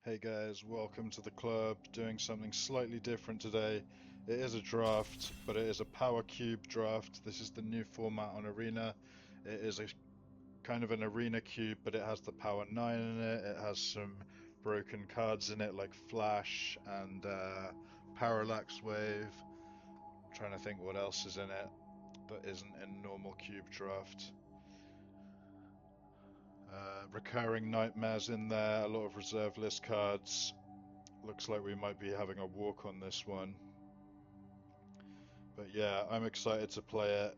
Hey guys, welcome to the club. Doing something slightly different today. It is a draft, but it is a power cube draft. This is the new format on Arena. It is a kind of an arena cube, but it has the power 9 in it. It has some broken cards in it like Flash and Parallax Wave. I'm trying to think what else is in it that isn't in normal cube draft. Recurring nightmares in there, a lot of reserve list cards. Looks like we might be having a walk on this one. But yeah, I'm excited to play it.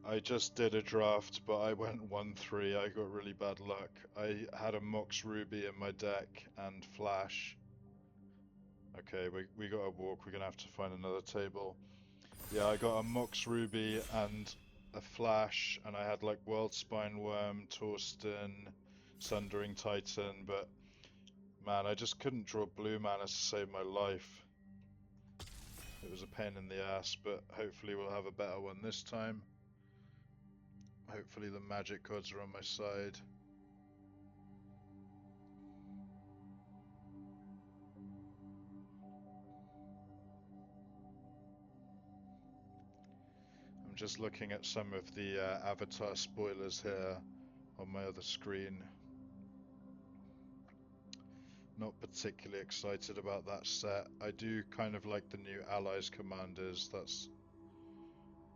I just did a draft, but I went 1-3. I got really bad luck. I had a Mox Ruby in my deck and Flash. Okay, we got a walk. We're gonna have to find another table. Yeah, I got a Mox Ruby and a Flash, and I had like World Spine Worm, Torsten, Sundering Titan, but man, I just couldn't draw blue mana to save my life. It was a pain in the ass, but hopefully we'll have a better one this time. Hopefully the magic gods are on my side. I'm just looking at some of the avatar spoilers here on my other screen. Not particularly excited about that set. I do kind of like the new allies commanders. That's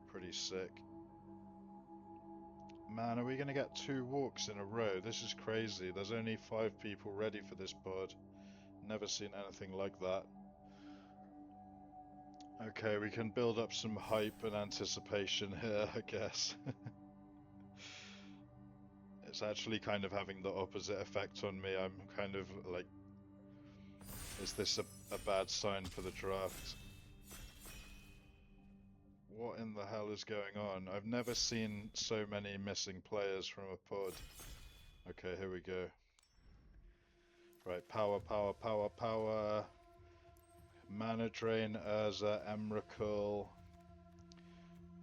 pretty sick. Man, are we going to get 2 walks in a row? This is crazy. There's only 5 people ready for this pod. Never seen anything like that. Okay, we can build up some hype and anticipation here, I guess. It's actually kind of having the opposite effect on me. I'm kind of like, is this a bad sign for the draft? What in the hell is going on? I've never seen so many missing players from a pod. Okay, here we go. Right, power, power, power, power. Mana Drain, Urza, Emrakul.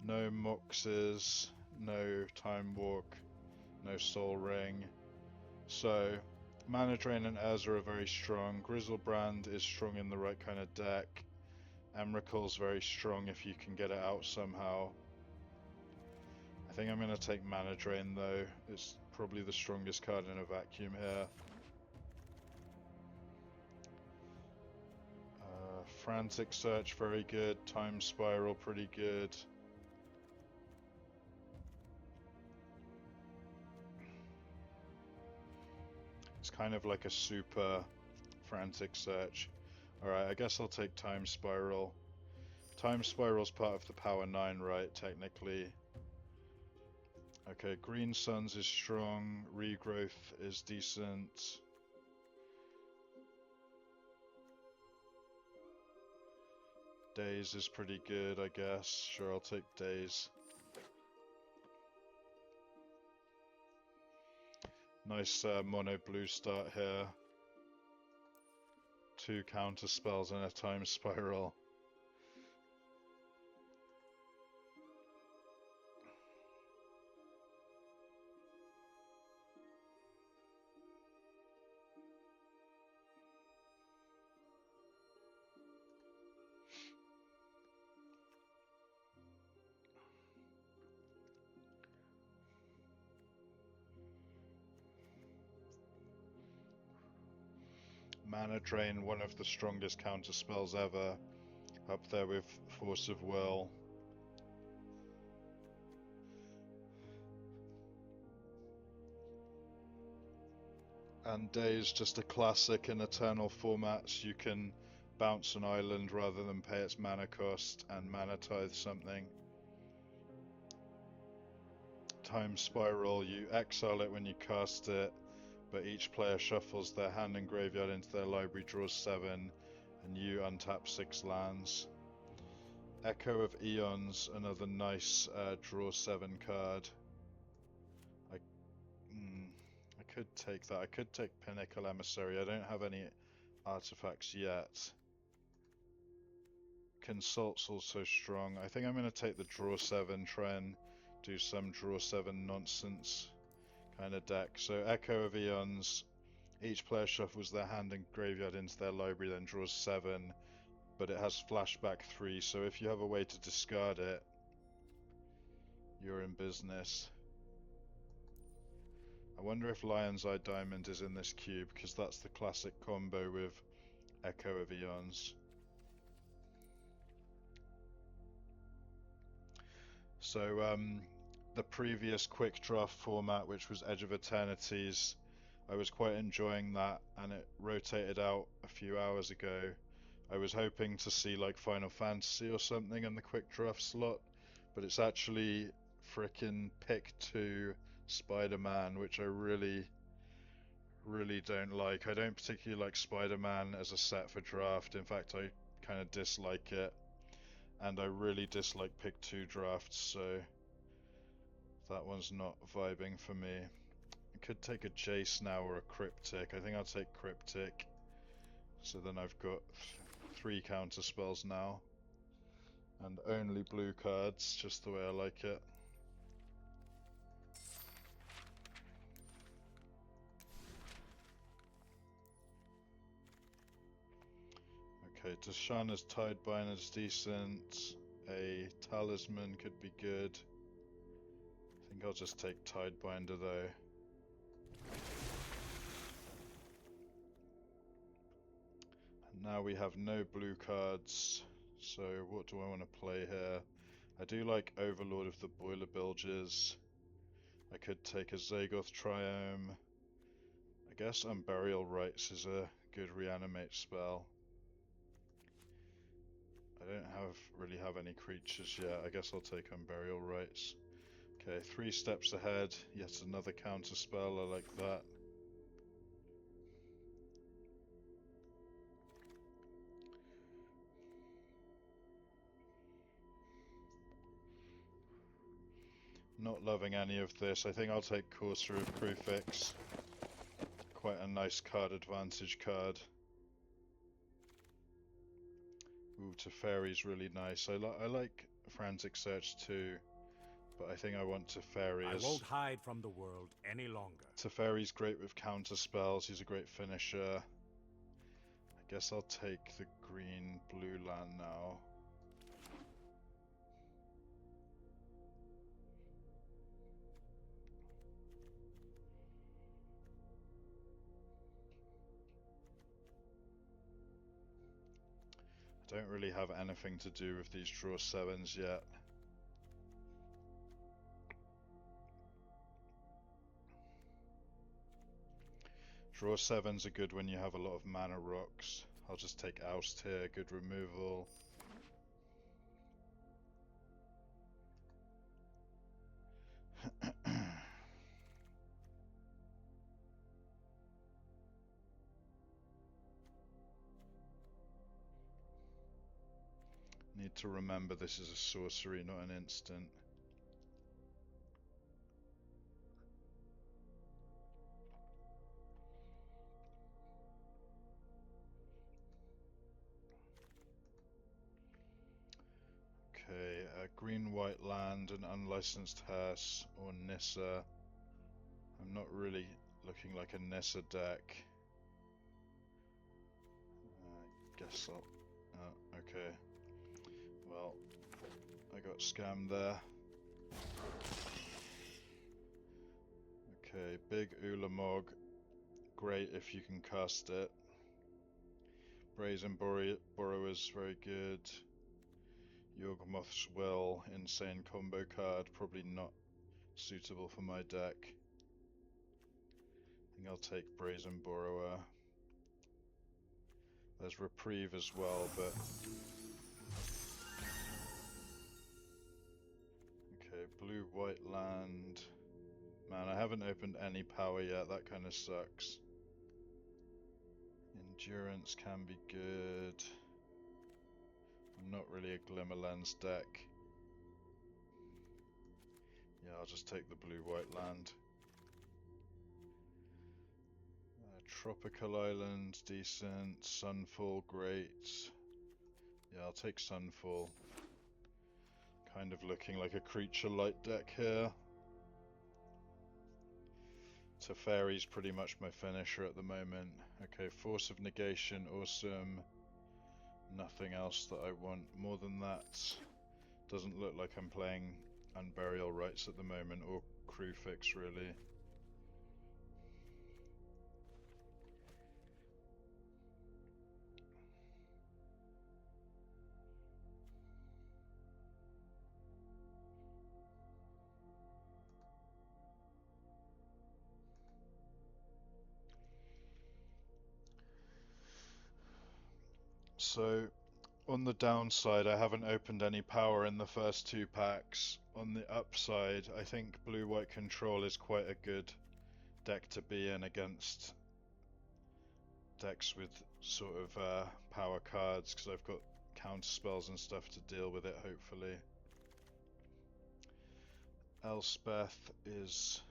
No Moxes, no Time Walk, no Soul Ring. So, Mana Drain and Urza are very strong. Grizzlebrand is strong in the right kind of deck. Emrakul's very strong if you can get it out somehow. I think I'm going to take Mana Drain though. It's probably the strongest card in a vacuum here. Frantic Search very good. Time Spiral pretty good. It's kind of like a super Frantic Search. Alright, I guess I'll take Time Spiral. Time Spiral's part of the Power 9, right, technically. Okay, Green Suns is strong, Regrowth is decent. Days is pretty good, I guess. Sure, I'll take Days. Nice mono blue start here. 2 counter spells and a Time Spiral. Mana Drain, one of the strongest counter spells ever. Up there with Force of Will. And Days, just a classic in Eternal formats. You can bounce an island rather than pay its mana cost and mana tithe something. Time Spiral, you exile it when you cast it, but each player shuffles their hand and graveyard into their library, draws 7, and you untap 6 lands. Echo of Eons, another nice draw 7 card. I could take that. I could take Pinnacle Emissary. I don't have any artifacts yet. Consult's also strong. I think I'm going to take the draw 7, try and do some draw 7 nonsense kind of deck. So Echo of Eons, Each player shuffles their hand and graveyard into their library, then draws 7, but it has flashback 3, so if you have a way to discard it, you're in business. I wonder if Lion's Eye Diamond is in this cube, because that's the classic combo with Echo of Eons. So the previous quick draft format, which was Edge of Eternities, I was quite enjoying that, and it rotated out a few hours ago. I was hoping to see like Final Fantasy or something in the quick draft slot, but it's actually frickin' pick 2 Spider-Man, which I really don't like. I don't particularly like Spider-Man as a set for draft. In fact, I kind of dislike it, and I really dislike pick 2 drafts, so that one's not vibing for me. I could take a Jace now or a Cryptic. I think I'll take Cryptic, so then I've got 3 counter spells now, and only blue cards, just the way I like it. Okay, Tashana's Tidebind is decent. A Talisman could be good. I think I'll just take Tidebinder though. And now we have no blue cards, so what do I want to play here? I do like Overlord of the Boiler Bilges. I could take a Zagoth Triome. I guess Unburial Rites is a good reanimate spell. I don't really have any creatures yet. I guess I'll take Unburial Rites. Okay, 3 steps ahead. Yet another counter spell. I like that. Not loving any of this. I think I'll take Courser of Prefix. Quite a nice card advantage card. Ooh, Teferi's really nice. I like Frantic Search too, but I think I want Teferi. I won't hide from the world any longer. Teferi's great with counter spells. He's a great finisher. I guess I'll take the green-blue land now. I don't really have anything to do with these draw 7s yet. Draw 7s are good when you have a lot of mana rocks. I'll just take Oust here, good removal. Need to remember this is a sorcery, not an instant. Okay, green-white land, an unlicensed hearse, or Nissa. I'm not really looking like a Nissa deck. Guess I'll... okay. Well, I got scammed there. Okay, big Ulamog. Great if you can cast it. Brazen Borrower's very good. Yawgmoth's Will, insane combo card, probably not suitable for my deck. I think I'll take Brazen Borrower. There's Reprieve as well, but... okay, blue-white land. Man, I haven't opened any power yet, that kind of sucks. Endurance can be good. I'm not really a Glimmerlens deck. Yeah, I'll just take the blue-white land. Tropical Island, decent. Sunfall, great. Yeah, I'll take Sunfall. Kind of looking like a creature light deck here. Teferi's pretty much my finisher at the moment. Okay, Force of Negation, awesome. Nothing else that I want more than that. Doesn't look like I'm playing Unburial Rites at the moment, or Crew Fix really. So, on the downside, I haven't opened any power in the first two packs. On the upside, I think Blue-White Control is quite a good deck to be in against decks with sort of power cards, because I've got counter spells and stuff to deal with it, hopefully. Elspeth is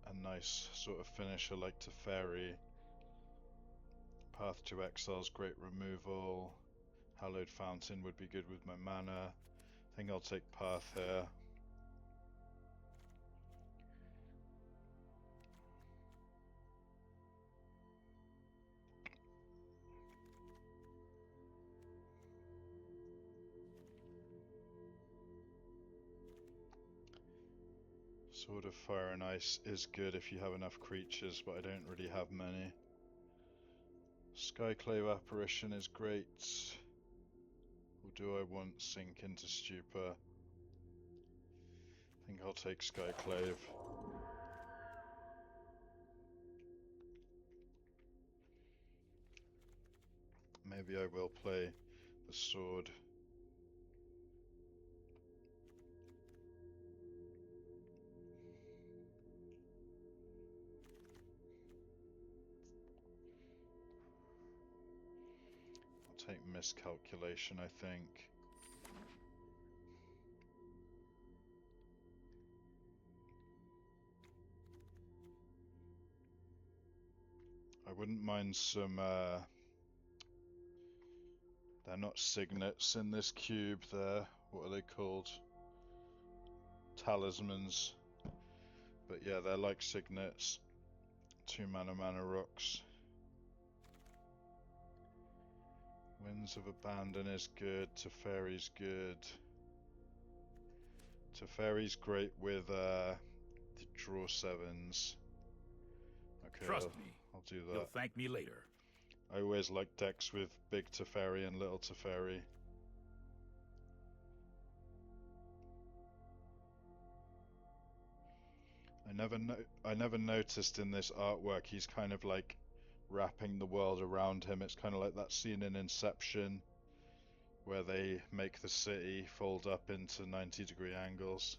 a nice sort of finisher like Teferi. Path to Exile's great removal. Hallowed Fountain would be good with my mana. I think I'll take Path here. Sword of Fire and Ice is good if you have enough creatures, but I don't really have many. Skyclave Apparition is great. Or do I want Sink into Stupor? I think I'll take Skyclave. Maybe I will play the sword. I'll take Miscalculation, I think. I wouldn't mind some, they're not signets in this cube, they're, what are they called? Talismans. But yeah, they're like signets. 2 mana rocks. Winds of Abandon is good, Teferi's good. Teferi's great with the draw 7s. Okay, Trust me, I'll do you'll that. thank me later. I always like decks with big Teferi and little Teferi. I never noticed in this artwork he's kind of like wrapping the world around him. It's kind of like that scene in Inception where they make the city fold up into 90-degree angles.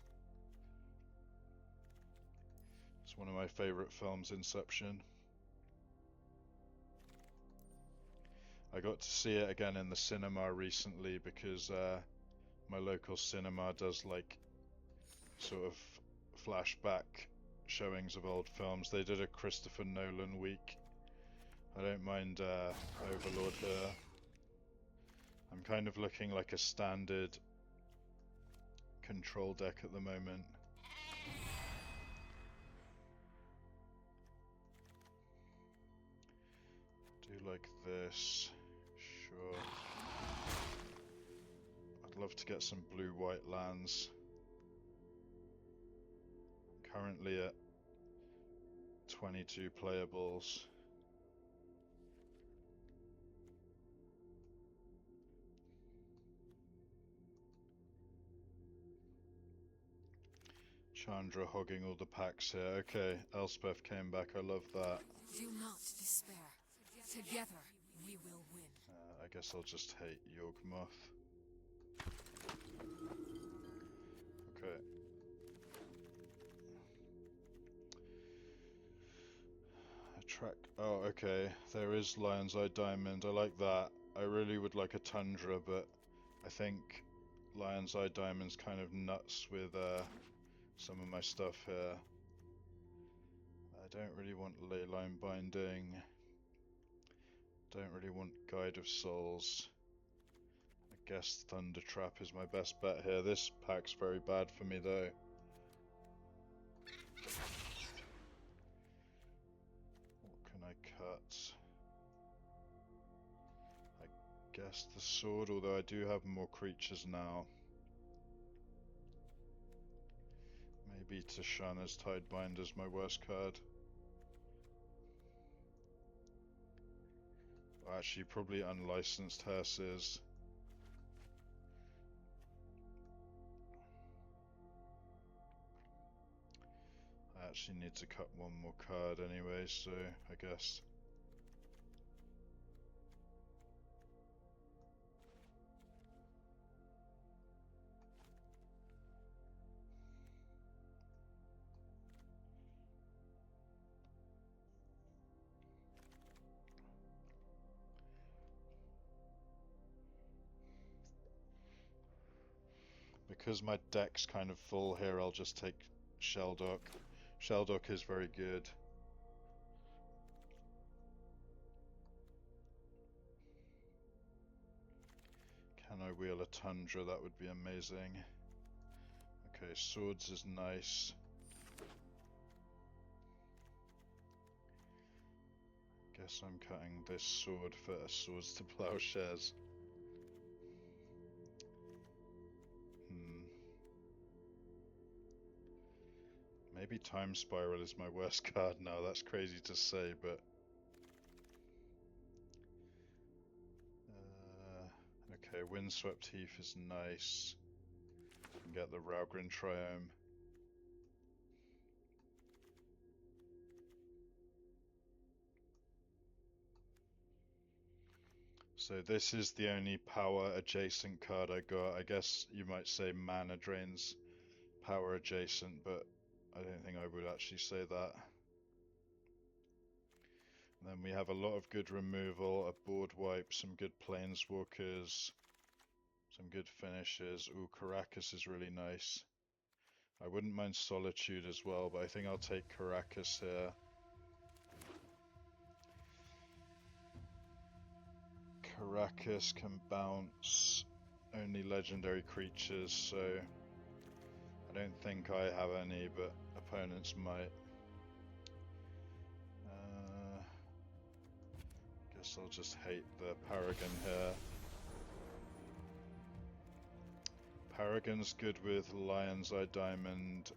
It's one of my favorite films, Inception. I got to see it again in the cinema recently because my local cinema does like sort of flashback showings of old films. They did a Christopher Nolan week. I don't mind Overlord here. I'm kind of looking like a standard control deck at the moment. Do like this. Sure. I'd love to get some blue-white lands. Currently at 22 playables. Chandra hogging all the packs here. Okay, Elspeth came back. I love that. Do not despair. Together, we will win. I guess I'll just hate Yawgmoth. Okay. Track. Oh, okay. There is Lion's Eye Diamond. I like that. I really would like a Tundra, but I think Lion's Eye Diamond's kind of nuts with some of my stuff here. I don't really want Leyline Binding. Don't really want Guide of Souls. I guess Thunder Trap is my best bet here. This pack's very bad for me though. Guess the sword, although I do have more creatures now. Maybe Tashana's Tidebinder's my worst card. Actually, probably Unlicensed Hearses. I actually need to cut one more card anyway, so I guess. Because my deck's kind of full here, I'll just take Sheldock. Sheldock is very good. Can I wheel a Tundra? That would be amazing. Okay, swords is nice. Guess I'm cutting this sword first. Swords to plowshares. Maybe Time Spiral is my worst card now. That's crazy to say, but okay, Windswept Heath is nice. Can get the Raugrin Triome. So this is the only power adjacent card I got. I guess you might say mana drains power adjacent, but I don't think I would actually say that. And then we have a lot of good removal, a board wipe, some good planeswalkers, some good finishes. Ooh, Caracas is really nice. I wouldn't mind Solitude as well, but I think I'll take Caracas here. Caracas can bounce only legendary creatures, so I don't think I have any, but opponents might. Guess I'll just hate the Paragon here. Paragon's good with Lion's Eye Diamond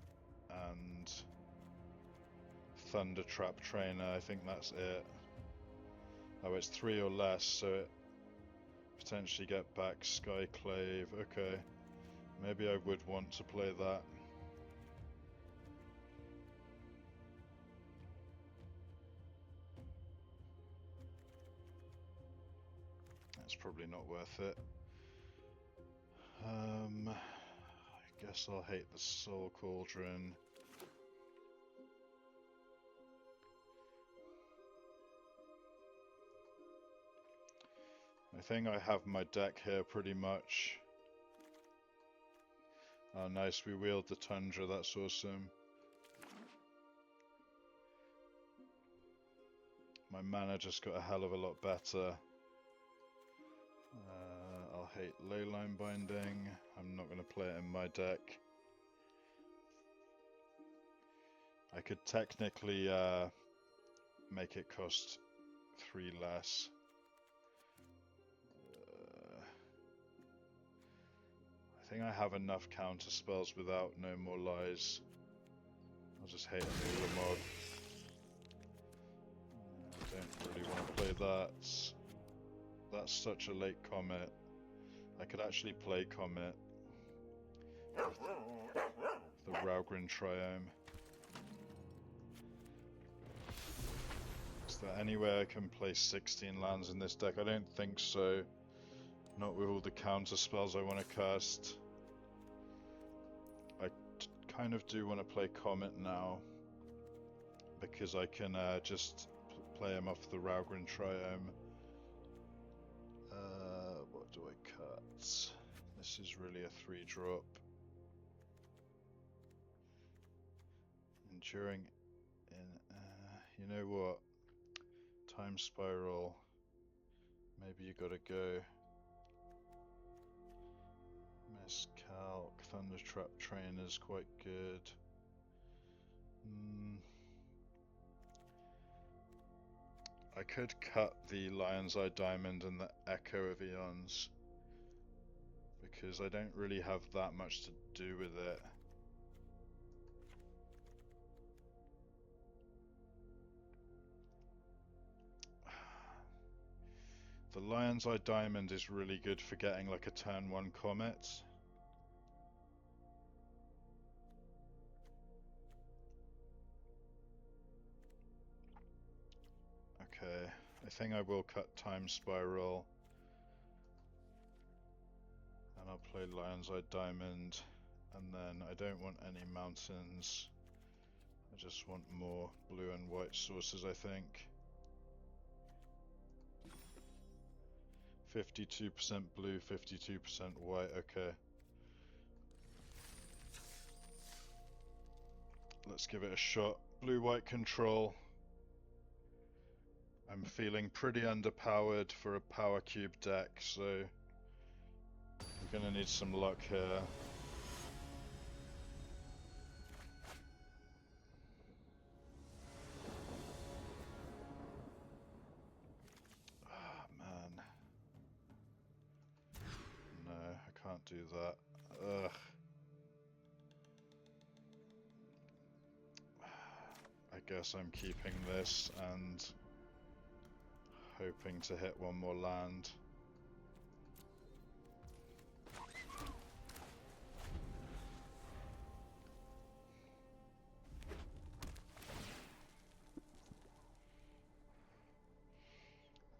and Thunder Trap Trainer. I think that's it. Oh, it's 3 or less, so it potentially get back Skyclave. Okay, maybe I would want to play that. That's probably not worth it. I guess I'll hate the Soul Cauldron. I think I have my deck here pretty much. Oh nice, we wheeled the Tundra, that's awesome. My mana just got a hell of a lot better. I'll hate Leyline Binding. I'm not going to play it in my deck. I could technically make it cost 3 less. I think I have enough counter spells without No More Lies. I'll just hate a mod. I don't really want to play that. That's such a late Comet. I could actually play Comet. The Raugrin Triome. Is there any way I can play 16 lands in this deck? I don't think so. Not with all the counter spells I want to cast. I kind of do want to play Comet now, because I can just play him off the Raugrin Triome. What do I cut? This is really a 3-drop. Enduring in... you know what? Time Spiral. Maybe you gotta go. Miscalc, Thundertrap Trainer's quite good. I could cut the Lion's Eye Diamond and the Echo of Eons, because I don't really have that much to do with it. The Lion's Eye Diamond is really good for getting like a turn 1 Comet. Okay, I think I will cut Time Spiral. And I'll play Lion's Eye Diamond. And then I don't want any mountains. I just want more blue and white sources, I think. 52% blue, 52% white, okay. Let's give it a shot. Blue-white control. I'm feeling pretty underpowered for a power cube deck, so we're gonna need some luck here. Ah, man. No, I can't do that. Ugh. I guess I'm keeping this and hoping to hit one more land.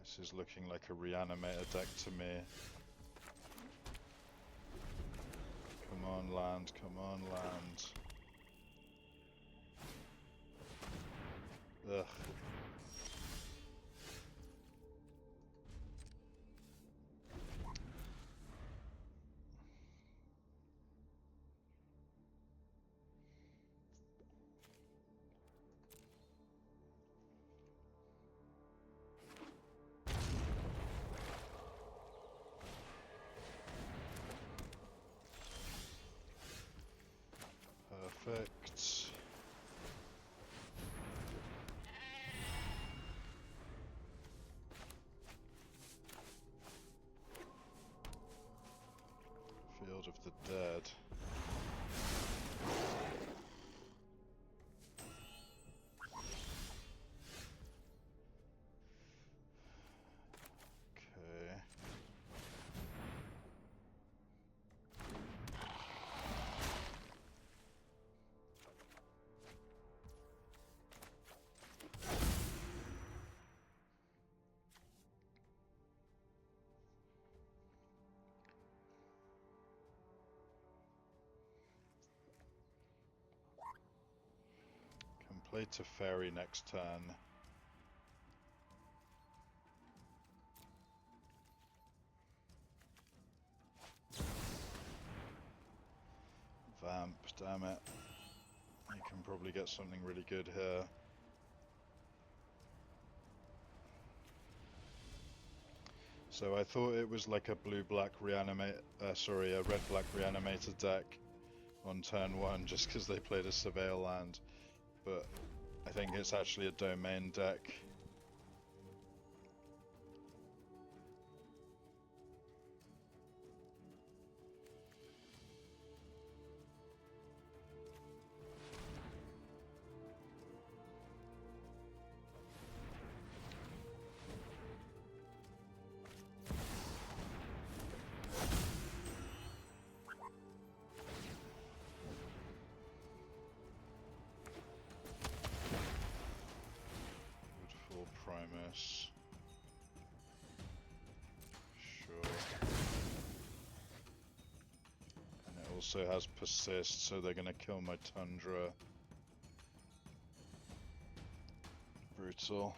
This is looking like a reanimator deck to me. Come on, land, come on, land. Ugh. Perfect. Field of the Dead. Okay. Can play Teferi next turn. Vamp, damn it. You can probably get something really good here. So I thought it was like a blue-black reanimate, sorry, a red-black reanimator deck on turn 1 just because they played a Surveil land, but I think it's actually a domain deck. Beautiful Primus. Sure. And it also has Persist, so they're gonna kill my Tundra. Brutal.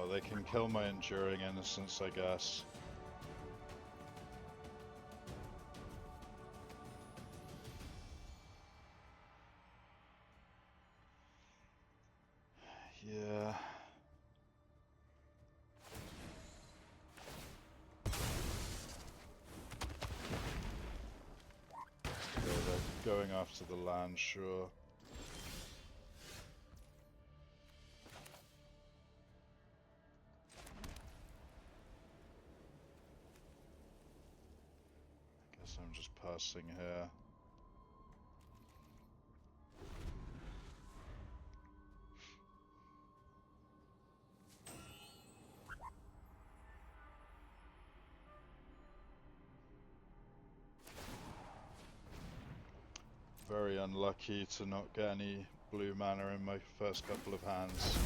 Well, they can kill my Enduring Innocence, I guess. Yeah. Yeah, they're going after the land, sure. Guess I'm just passing here. Very unlucky to not get any blue mana in my first couple of hands.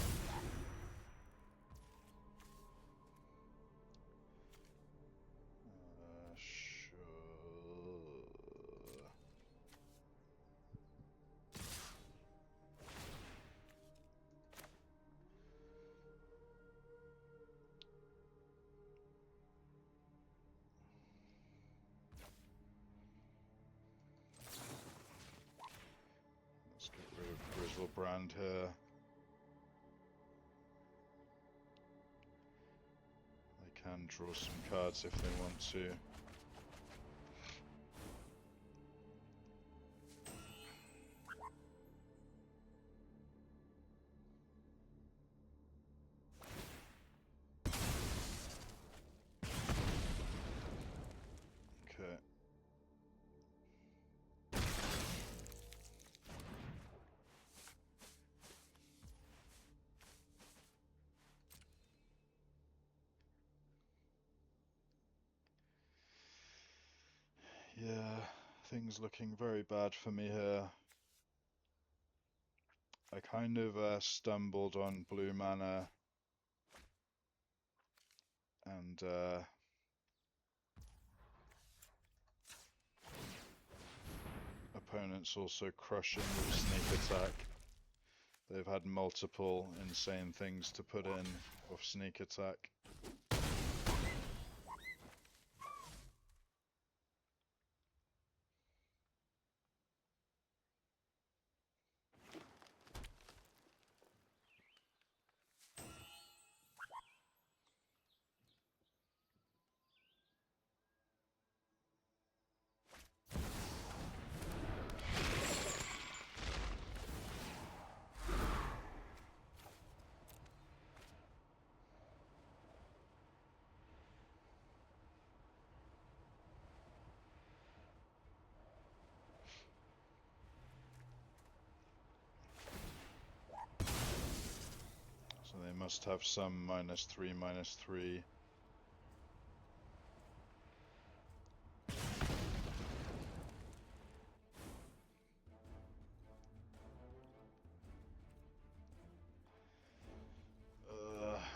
Sure. Let's get rid of Grizzlebrand here. They can draw some cards if they want to. Okay. Yeah, things looking very bad for me here. I kind of stumbled on blue mana and opponents also crushing with sneak attack. They've had multiple insane things to put in off sneak attack. So they must have some -3/-3.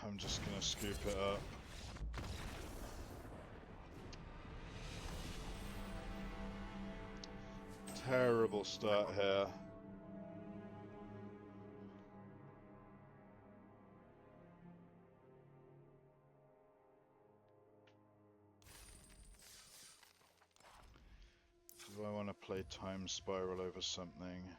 I'm just gonna scoop it up. Terrible start here. Do I want to play Time Spiral over something?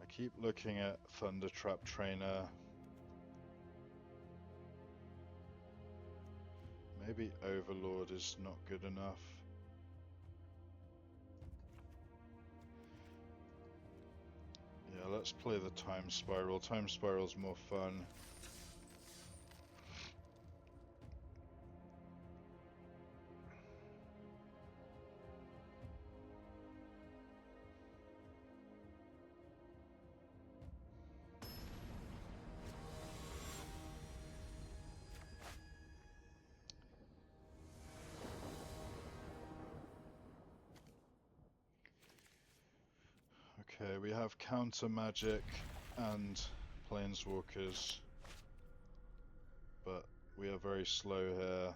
I keep looking at Thunder Trap Trainer. Maybe Overlord is not good enough. Yeah, let's play the Time Spiral. Time Spiral's more fun. Okay, we have Counter Magic and Planeswalkers, but we are very slow here.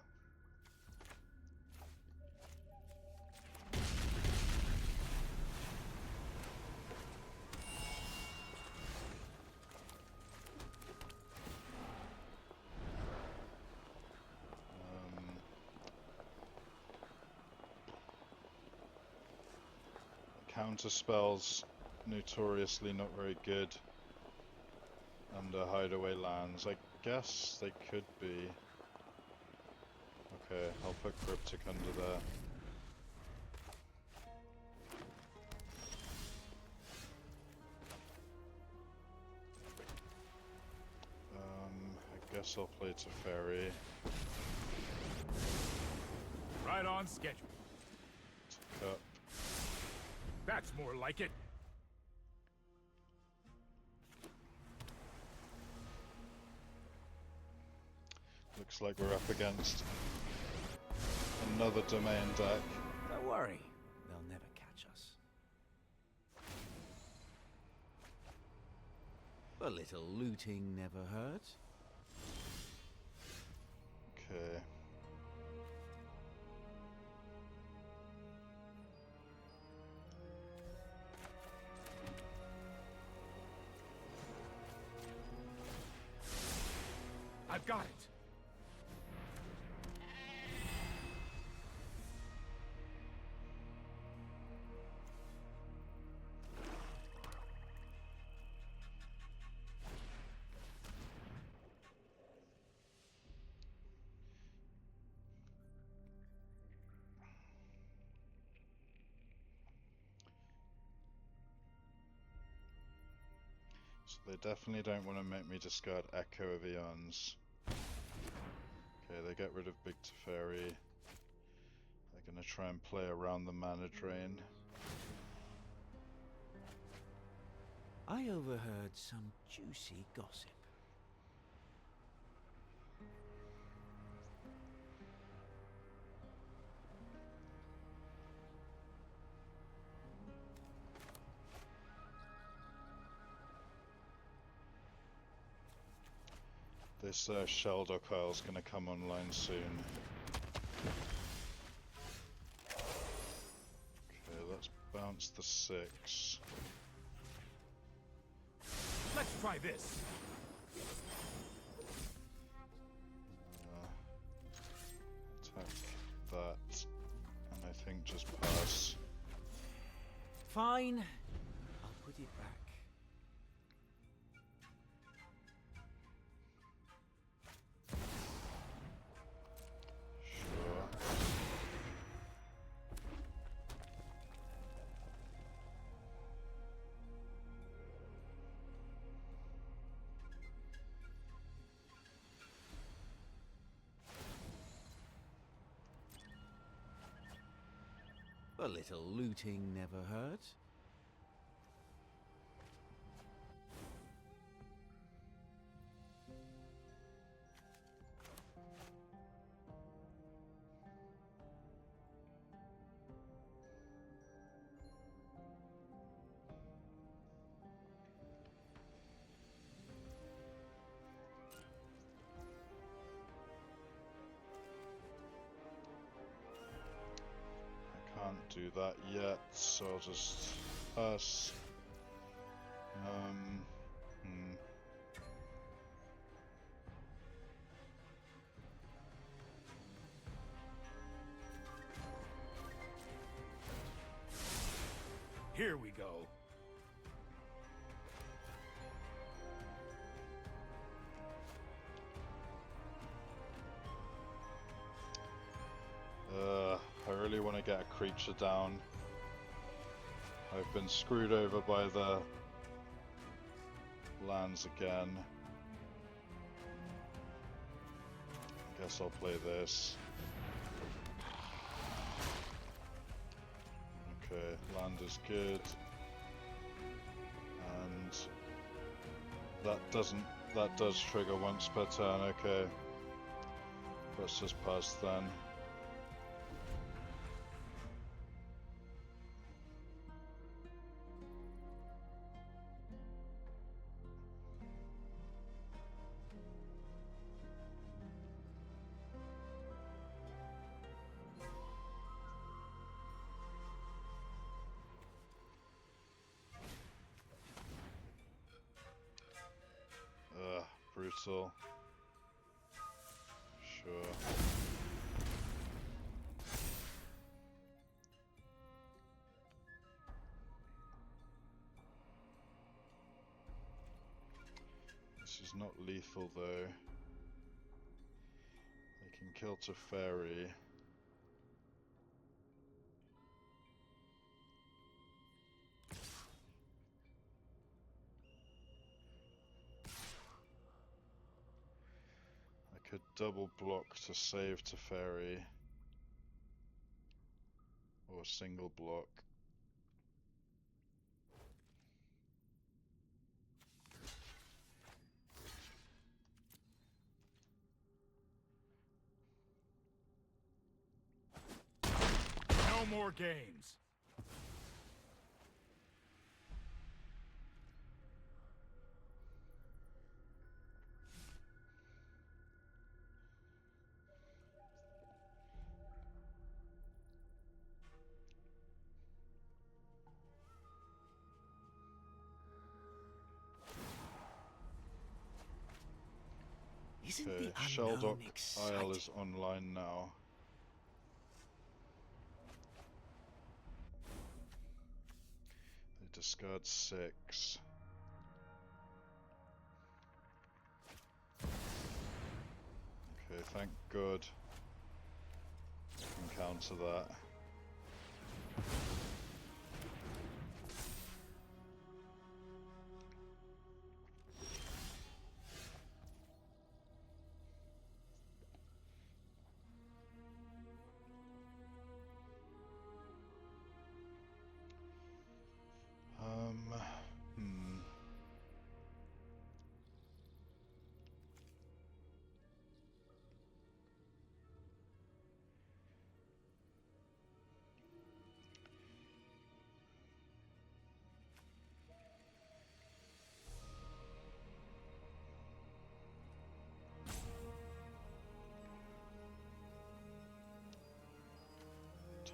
counter spells notoriously not very good under hideaway lands. I guess they could be. Okay, I'll put Cryptic under there. I guess I'll play Teferi. Right on schedule. Cup. That's more like it. Looks like we're up against another domain deck. Don't worry, they'll never catch us. A little looting never hurt. Okay. I've got it. So they definitely don't want to make me discard Echo of Eons. Okay, they get rid of Big Teferi. They're going to try and play around the mana drain. I overheard some juicy gossip. This Sheldok Isle's going to come online soon. Okay, let's bounce the 6. Let's try this. Attack that, and I think just pass. Fine, I'll put it back. Sure. A little looting never hurt. Can't do that yet, so I'll just pass. Here we go. I really want to get a creature down. I've been screwed over by the lands again. I guess I'll play this. Okay, land is good. And that does trigger once per turn, okay. Let's just pass then. Brutal. Sure. not lethal though. They can kill Teferi. I could double block to save Teferi. Or single block. No more games. Isn't Okay, the Sheldock unknown Isle exciting? is online now. They discard 6. Okay, thank God. Can counter that. Hmm.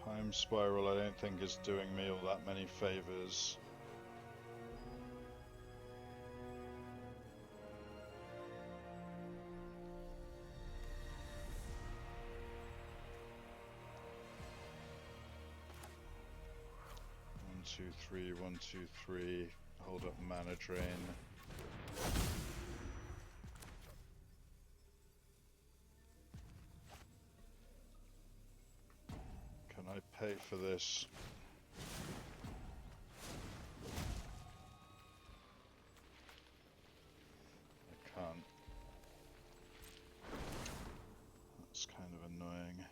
Time Spiral I don't think is doing me all that many favors. One, two, three, 1, 2, 3. Hold up mana drain. Can I pay for this? I can't. That's kind of annoying.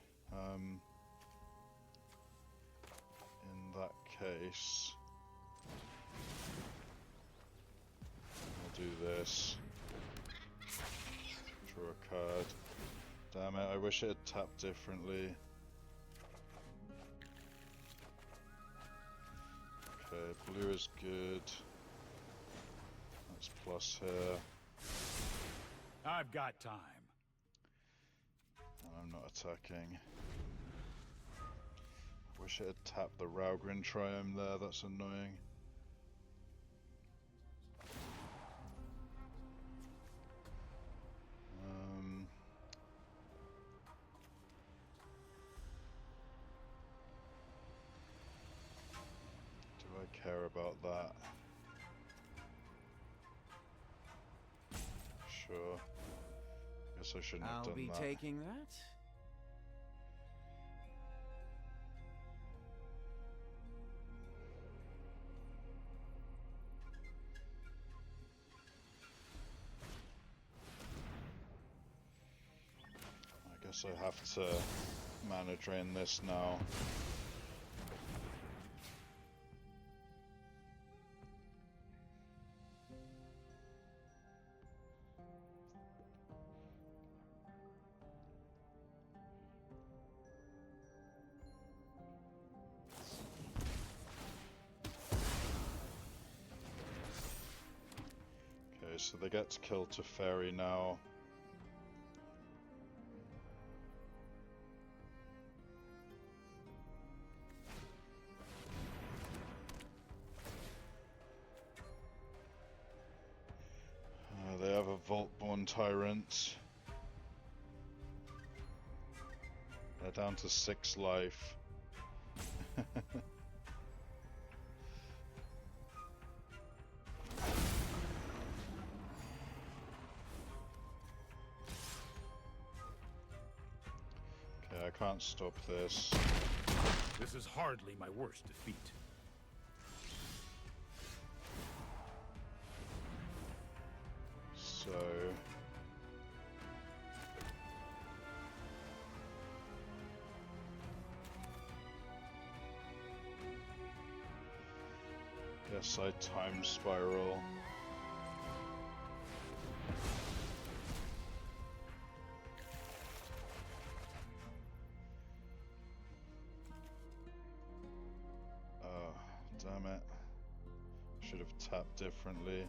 In that case, I'll do this. Draw a card. Damn it, I wish it had tapped differently. Okay, blue is good. That's plus here. I've got time. And I'm not attacking. Wish it had tapped the Raugrin Triome there, that's annoying. Do I care about that? Sure. Guess I shouldn't have I'll done be that. taking that. I guess I have to mana drain this now. Okay, so they get to kill Teferi now. They have a Vaultborn Tyrant. They're down to 6 life. can't stop this. This is hardly my worst defeat. So... guess I time spiral. Oh, damn it. Should have tapped differently.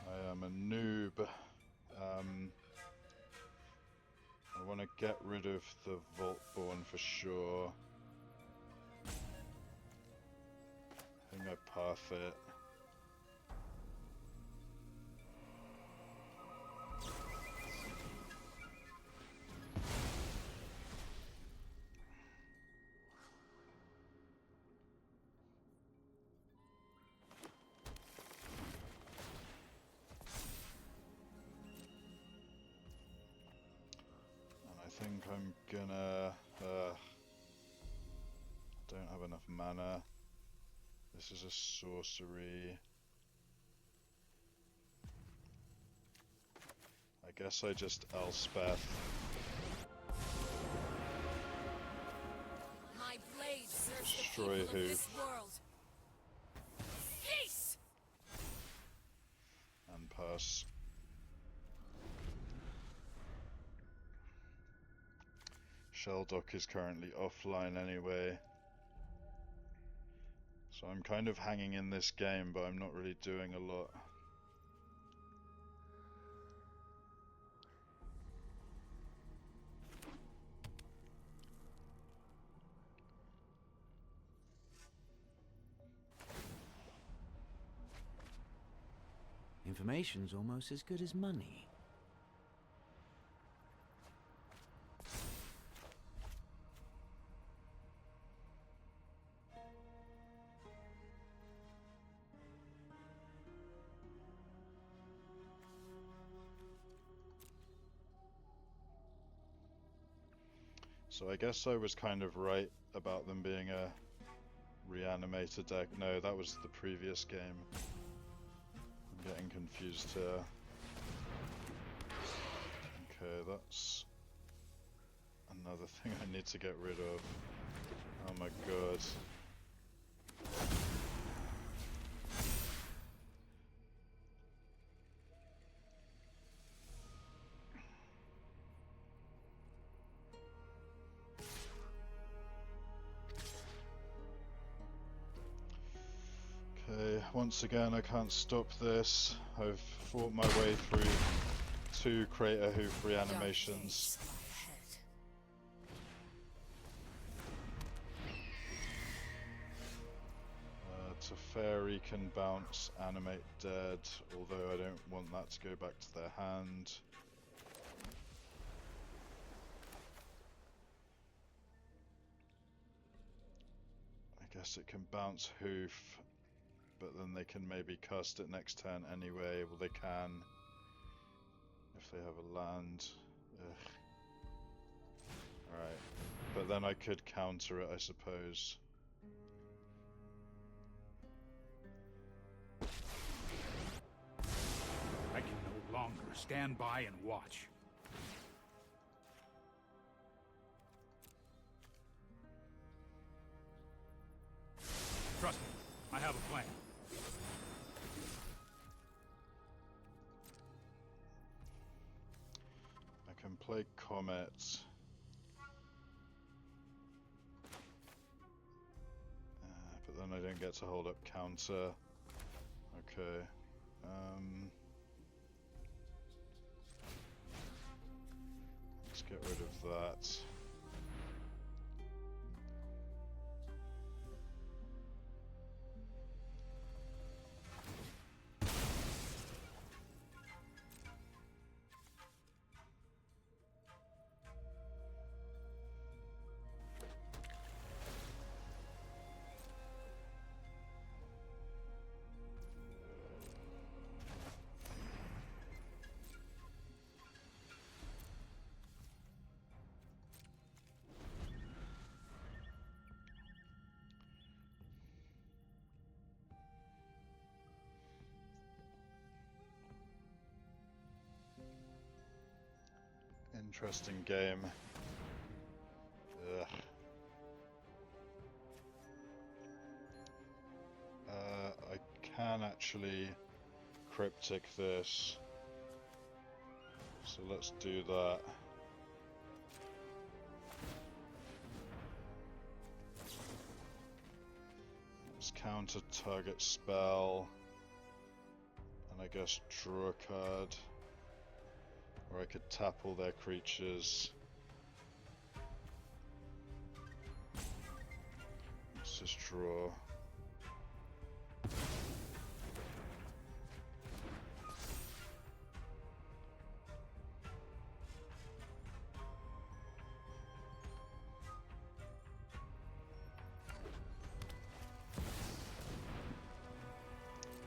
I am a noob. I want to get rid of the Vaultborn for sure. I think I path it. I think I'm gonna... don't have enough mana. This is a sorcery. I guess I just Elspeth. My blade serves Destroy the people who? of this world. Cease! And pass. Shelldock is currently offline anyway. So I'm kind of hanging in this game, but I'm not really doing a lot. Information's almost as good as money. So I guess I was kind of right about them being a reanimator deck. No, that was the previous game. I'm getting confused here. Okay, that's another thing I need to get rid of. Oh my god. Okay, once again I can't stop this. I've fought my way through 2 Crater Hoof reanimations. Teferi can bounce Animate Dead, although I don't want that to go back to their hand. I guess it can bounce Hoof, but then they can maybe cast it next turn anyway. Well, they can if they have a land. Ugh. Alright, but then I could counter it, I suppose. I can no longer stand by and watch. Trust me, I have a plan. I can play Comet. But then I don't get to hold up counter. Okay. Let's get rid of that. Interesting game. Ugh. I can actually cryptic this. So let's do that. Let's counter target spell. And I guess draw a card. Or I could tap all their creatures. Let's just draw.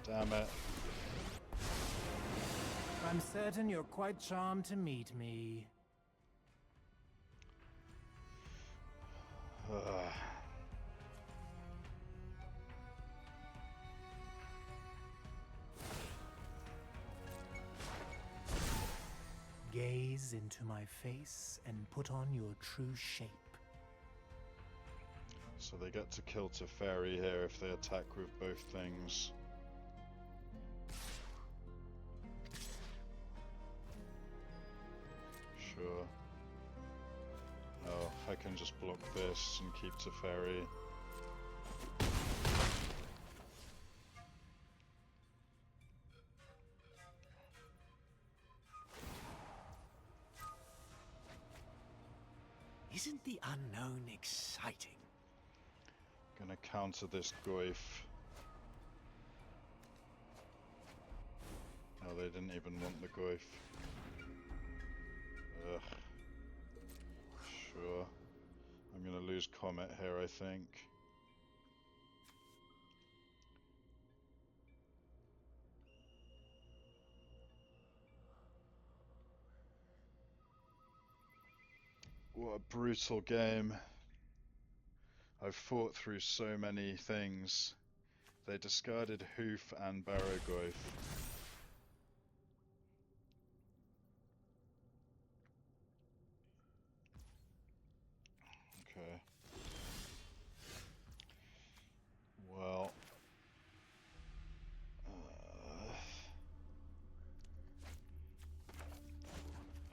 Damn it. I'm certain you're quite charmed to meet me. Gaze into my face and put on your true shape. So they get to kill Teferi here if they attack with both things. Sure. Oh, I can just block this and keep Teferi. Isn't the unknown exciting? Gonna counter this Goyf. Oh, they didn't even want the Goyf. Ugh. Sure. I'm gonna lose Comet here, I think. What a brutal game. I've fought through so many things. They discarded Hoof and Barrogoyf. Okay. Well.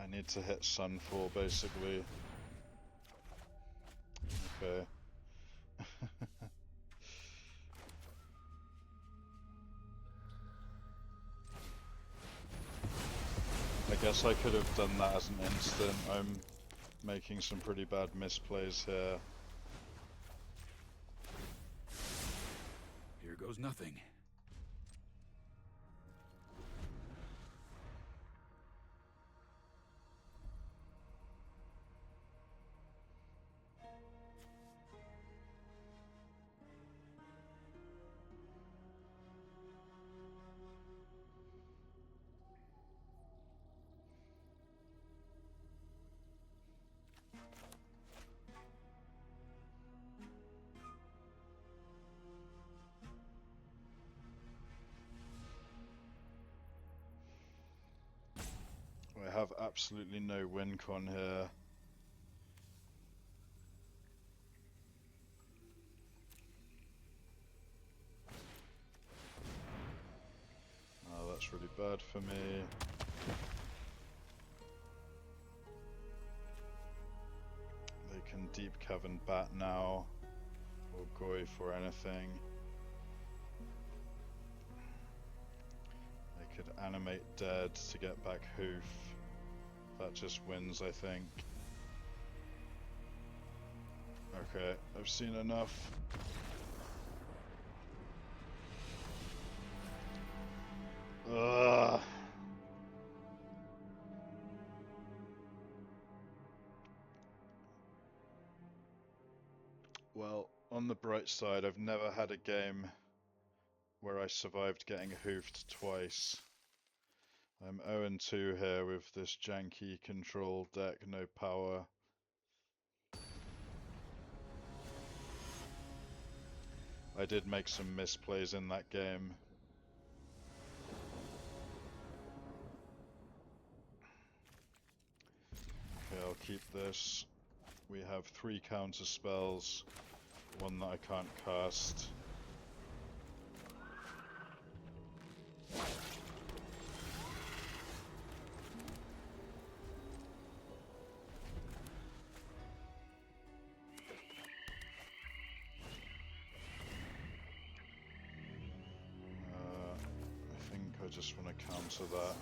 I need to hit Sunfall, basically. Okay. I guess I could have done that as an instant. I'm making some pretty bad misplays here. Here goes nothing. I have absolutely no win con here. Oh, that's really bad for me. They can Deep Cavern Bat now, or Goyf or anything. They could Animate Dead to get back Hoof. That just wins, I think. Okay, I've seen enough. Ugh. Well, on the bright side, I've never had a game where I survived getting hoofed twice. I'm 0-2 here with this janky control deck, no power. I did make some misplays in that game. keep this. We have 3 counter spells, 1 that I can't cast. I think I just want to counter that.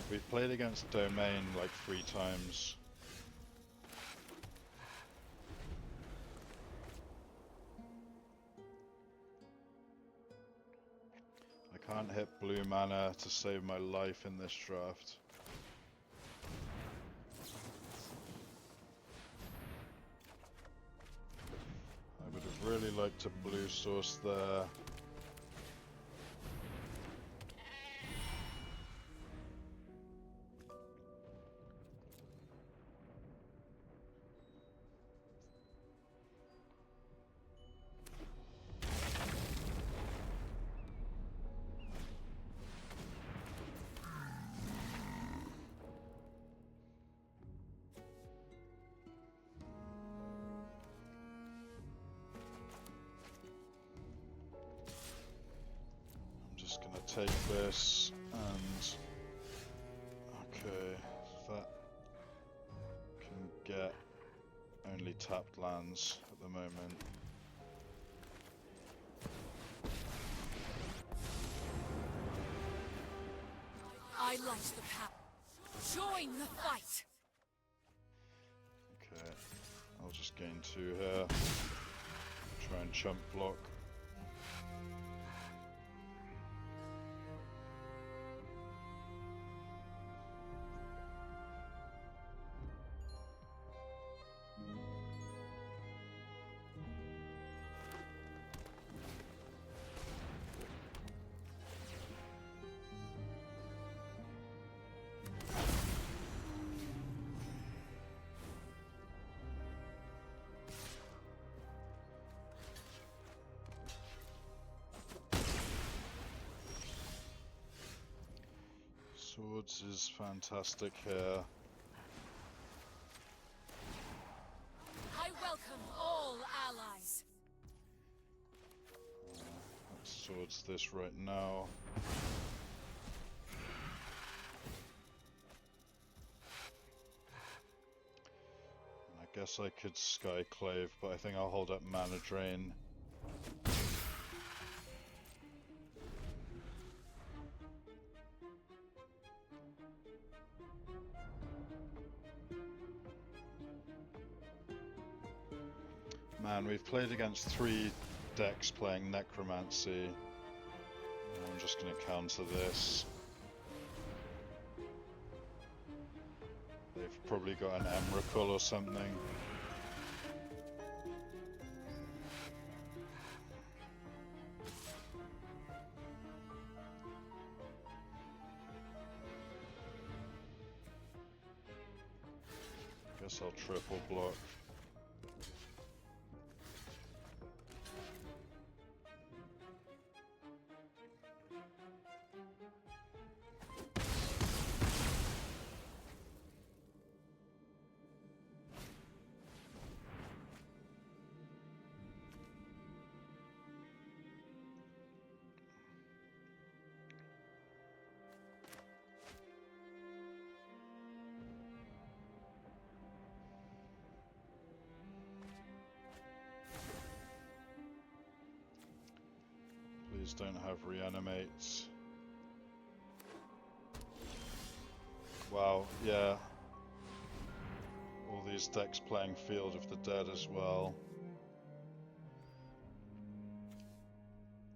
We've played against Domain like 3 times. I can't hit blue mana to save my life in this draft. I would have really liked a blue source there. Just gonna take this and okay, that can get only tapped lands at the moment. I light the path. Join the fight. Okay, I'll just gain 2 here. Try and chump block. Swords is fantastic here. I welcome all allies. Let's swords this right now. I guess I could Skyclave, but I think I'll hold up Mana Drain. Man, we've played against 3 decks playing Necromancy. I'm just going to counter this. They've probably got an Emrakul or something. Guess I'll triple block. Please don't have reanimates. Wow, yeah. All these decks playing Field of the Dead as well.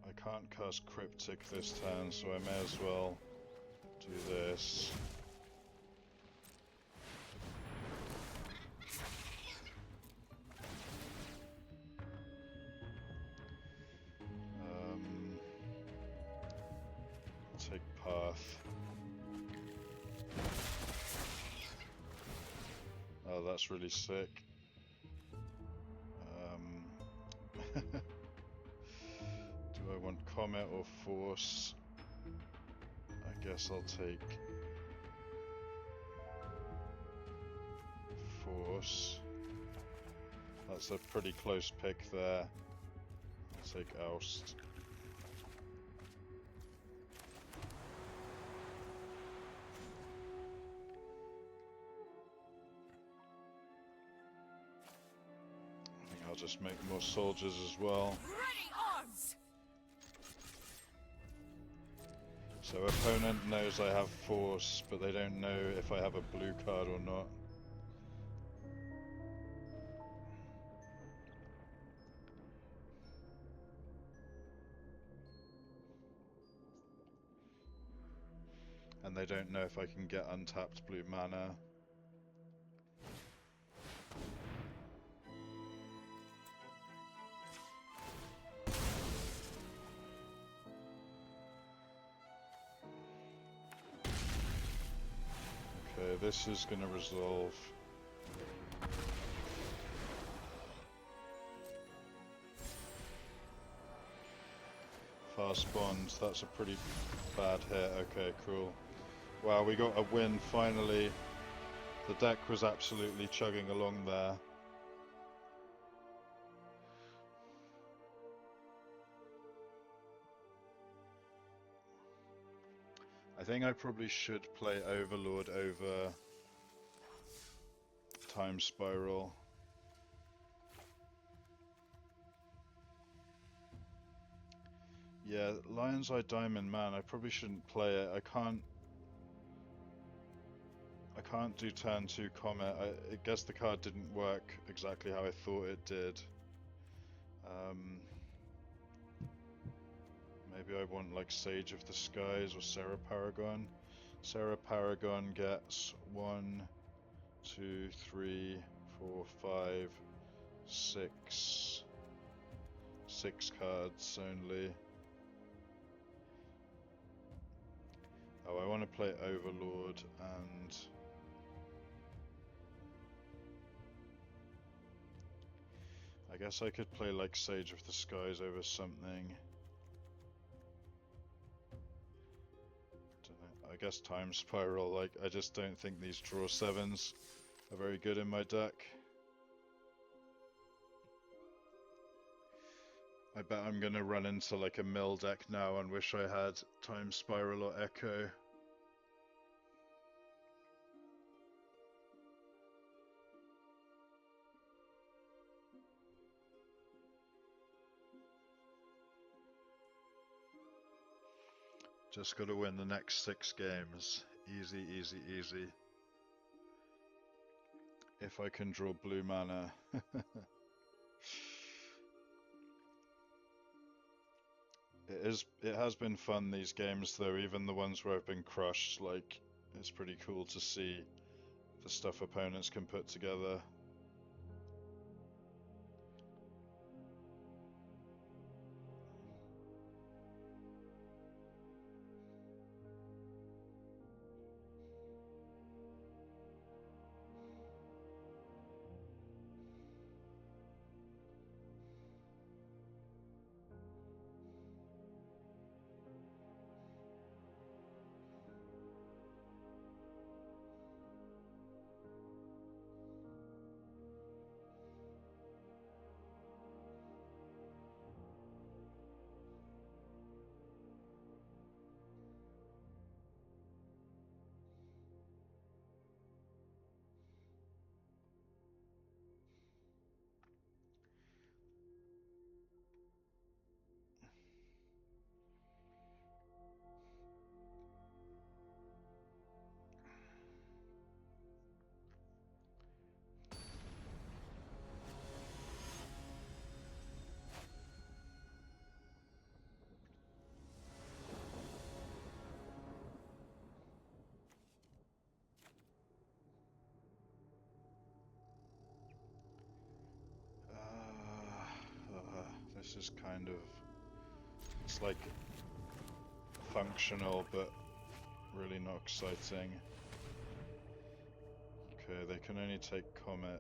I can't cast Cryptic this turn, so I may as well do this. Take Path. Oh, that's really sick. Do I want Comet or Force? I guess I'll take Force. That's a pretty close pick there. I'll take Oust. I think I'll just make more soldiers as well. Ready arms! So opponent knows I have Force, but they don't know if I have a blue card or not. And they don't know if I can get untapped blue mana. Okay, this is gonna resolve. Fast bond, that's a pretty bad hit. Okay, cool. Wow, we got a win finally. The deck was absolutely chugging along there. I think I probably should play Overlord over Time Spiral. Yeah, Lion's Eye Diamond, man, I probably shouldn't play it. I can't do turn 2 Comet. I guess the card didn't work exactly how I thought it did. Maybe I want like Sage of the Skies or Serra Paragon. Serra Paragon gets 1, 2, 3, 4, 5, 6. 6 cards only. Oh, I want to play Overlord and I guess I could play like Sage of the Skies over something. Dunno. I guess Time Spiral, like I just don't think these draw 7s are very good in my deck. I bet I'm gonna run into like a mill deck now and wish I had Time Spiral or Echo. Just gotta win the next 6 games. Easy, easy, easy. If I can draw blue mana. It has been fun, these games though, even the ones where I've been crushed. Like, it's pretty cool to see the stuff opponents can put together. This is kind of, it's like functional but really not exciting. Okay, they can only take Comet.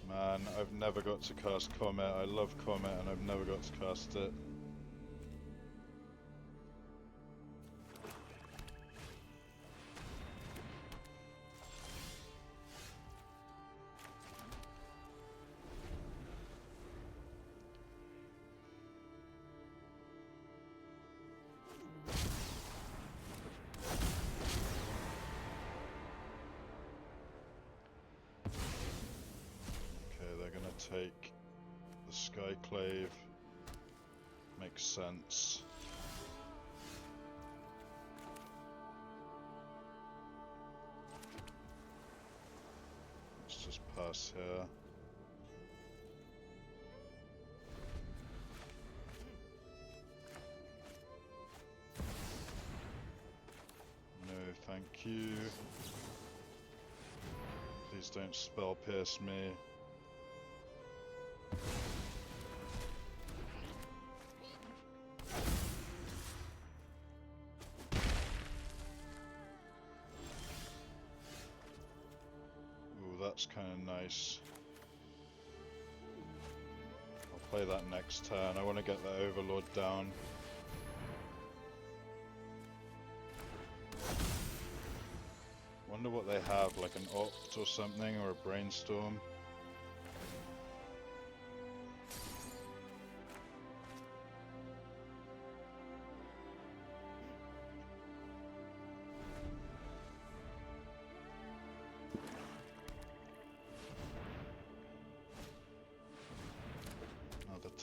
Man, I've never got to cast Comet. I love Comet and I've never got to cast it. take the Skyclave. Makes sense. Let's just pass here. No, thank you. Please don't spell pierce me. That's kind of nice. I'll play that next turn. I want to get that Overlord down. Wonder what they have, like an Opt or something, or a Brainstorm.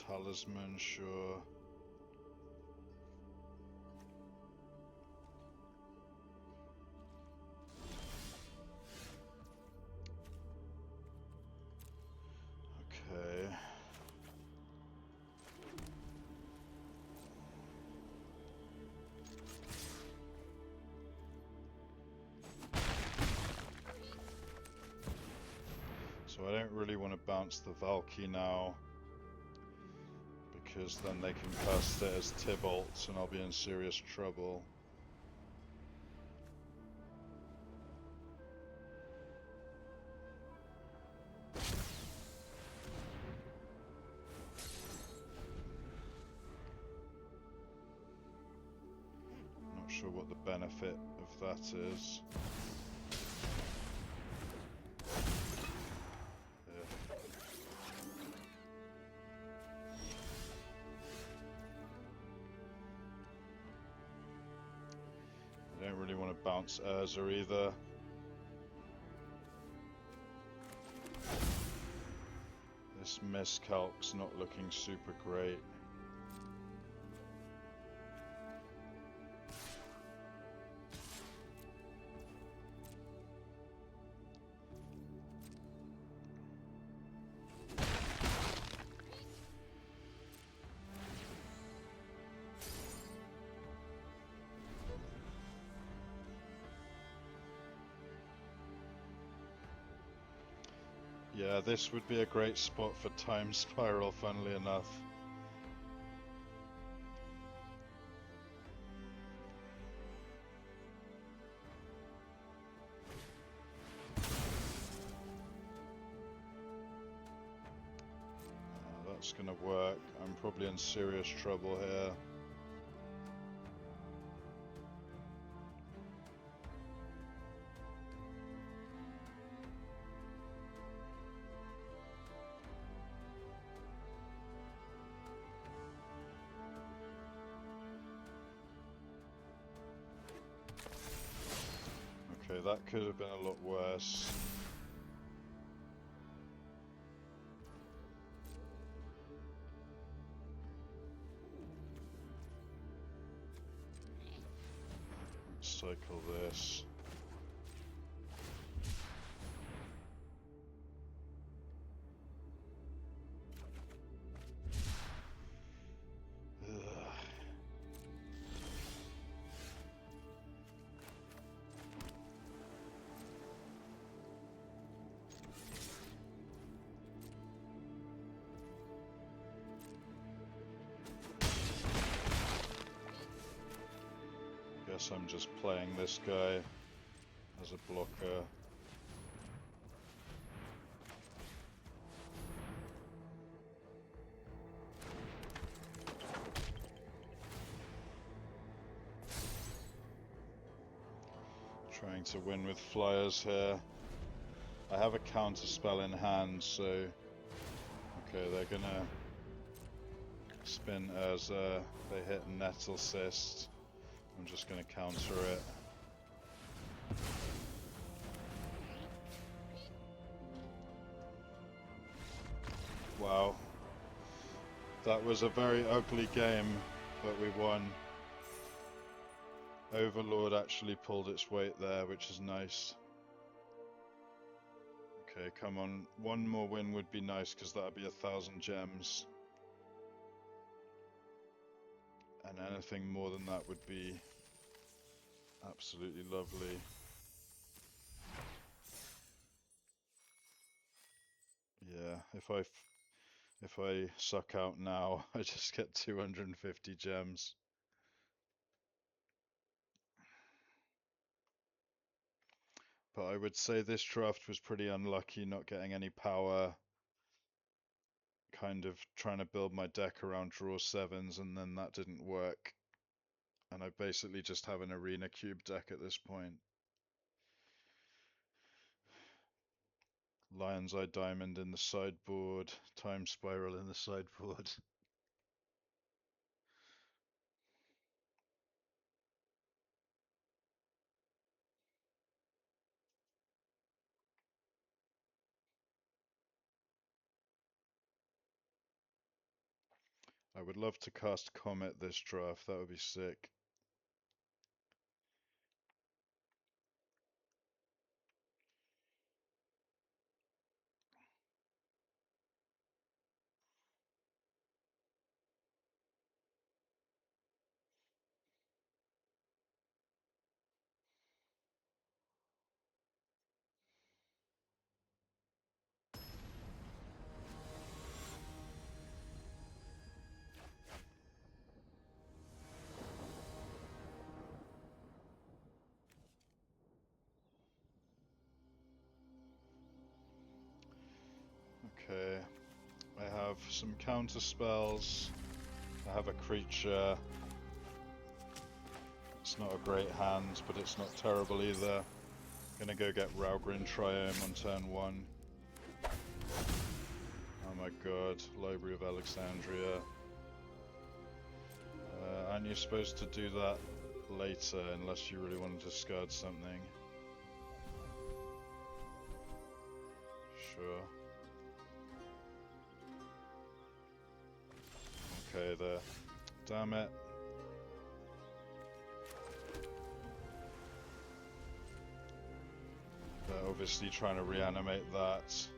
Talisman, sure. Okay. So I don't really want to bounce the Valky now, because then they can cast it as Tybalt and I'll be in serious trouble. Not sure what the benefit of that is. I don't really want to bounce Urza either. This miscalc's not looking super great. Yeah, this would be a great spot for Time Spiral, funnily enough. That's gonna work. I'm probably in serious trouble here. Okay, that could have been a lot worse. Cycle this. Guess I'm just playing this guy as a blocker. Trying to win with flyers here. I have a counter spell in hand, so okay, they're gonna spin as they hit Nettle Cyst. I'm just going to counter it. Wow. That was a very ugly game, but we won. Overlord actually pulled its weight there, which is nice. Okay, come on. One more win would be nice, because that would be 1,000 gems. And anything more than that would be absolutely lovely. Yeah, if I suck out now, I just get 250 gems. But I would say this draft was pretty unlucky, not getting any power. Kind of trying to build my deck around draw 7s, and then that didn't work. And I basically just have an arena cube deck at this point. Lion's Eye Diamond in the sideboard, Time Spiral in the sideboard. I would love to cast Comet this draft, that would be sick. Okay, I have some counter spells. I have a creature. It's not a great hand, but it's not terrible either. Gonna go get Raugrin Triome on turn 1. Oh my god, Library of Alexandria. Aren't you supposed to do that later unless you really want to discard something? Sure. Okay, there. Damn it. They're obviously trying to reanimate that.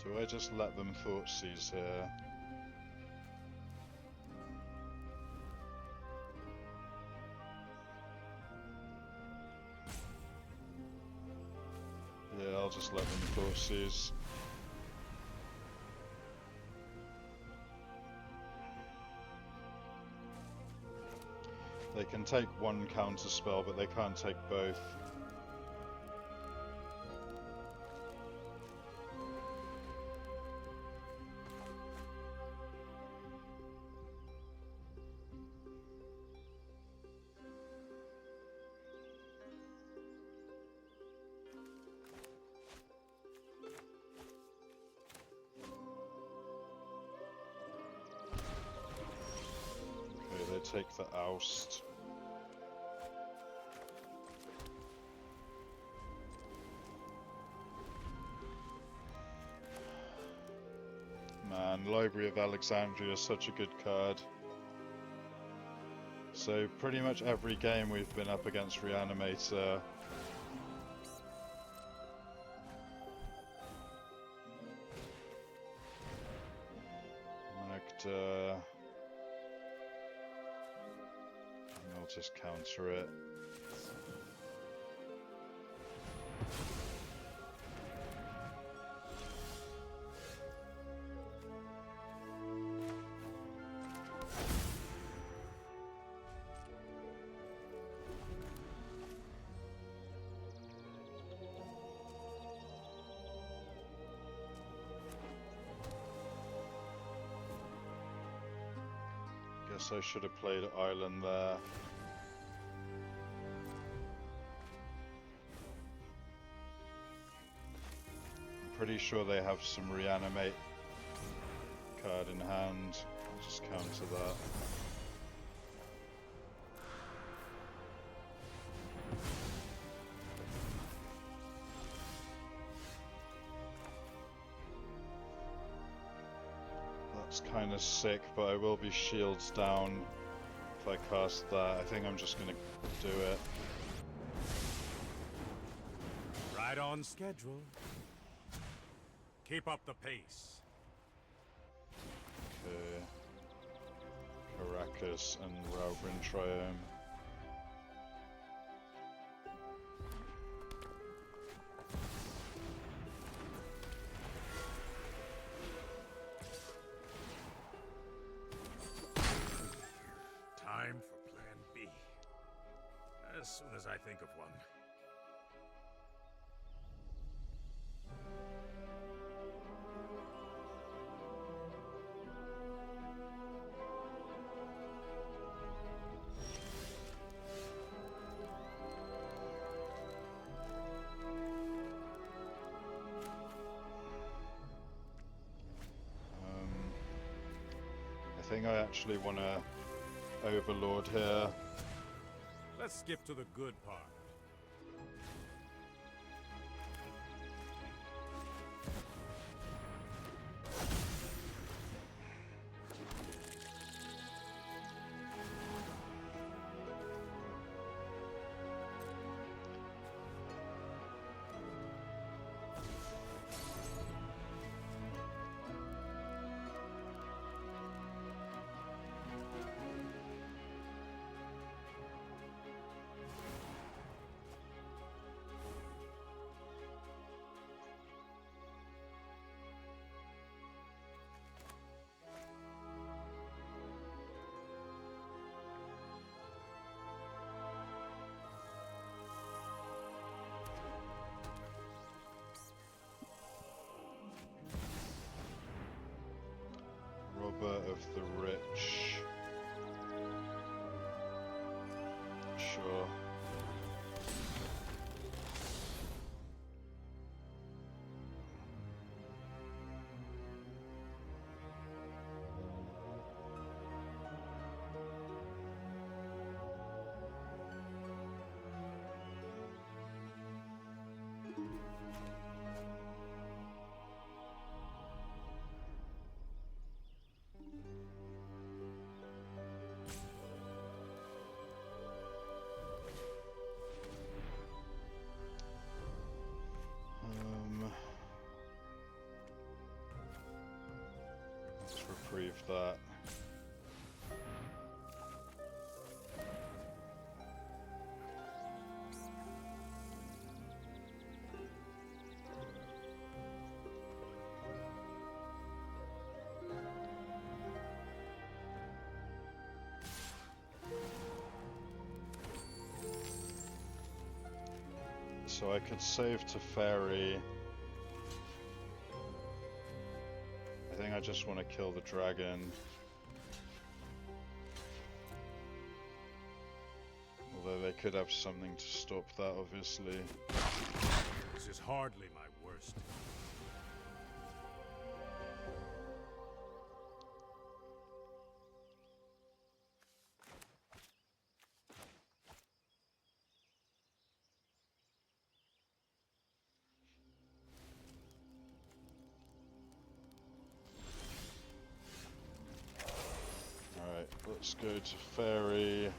Do I just let them Thoughtseize here? Yeah, I'll just let them Thoughtseize. They can take one counter spell, but they can't take both. Take the oust. Man, Library of Alexandria is such a good card. So pretty much every game we've been up against Reanimator. Magda. I'll just counter it. Guess I should have played Island there. I'm pretty sure they have some reanimate card in hand. I'll just counter that. That's kind of sick, but I will be shields down if I cast that. I think I'm just gonna do it. Right on schedule. Keep up the pace. Okay. Caracas and Raubrin Triome. Time for Plan B. As soon as I think of one. I think I actually want to Overlord here. Let's skip to the good part. Of the rich. Sure. Let's reprieve that. So I could save to Fairy. I think I just want to kill the dragon. Although they could have something to stop that, obviously. This is hardly my worst. Alright, let's go to Fairy.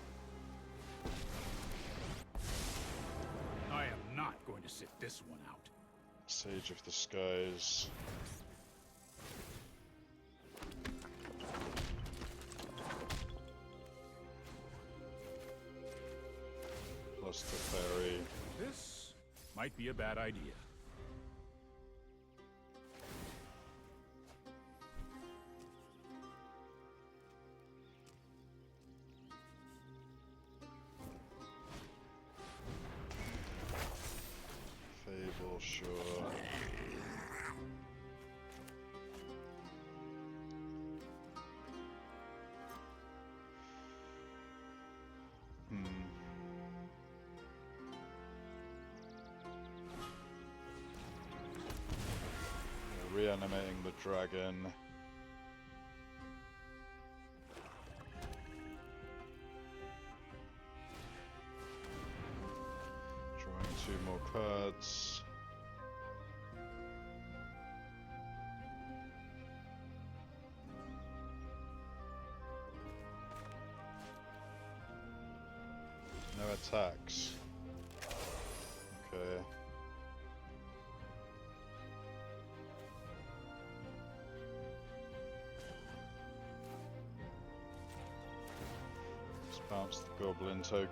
I am not going to sit this one out. Sage of the Skies. Plus the Fairy. This might be a bad idea. Fable, sure. reanimating the dragon. Drawing 2 more cards. No attacks. Okay. Let's bounce the goblin token.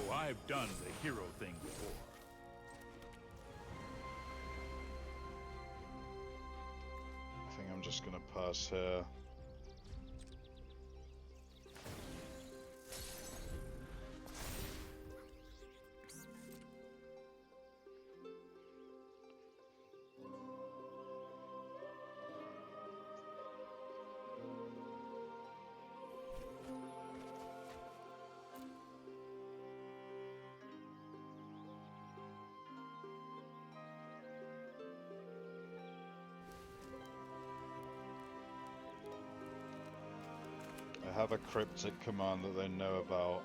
Oh, I've done the hero thing before. I think I'm just gonna pass here. I have a cryptic command that they know about.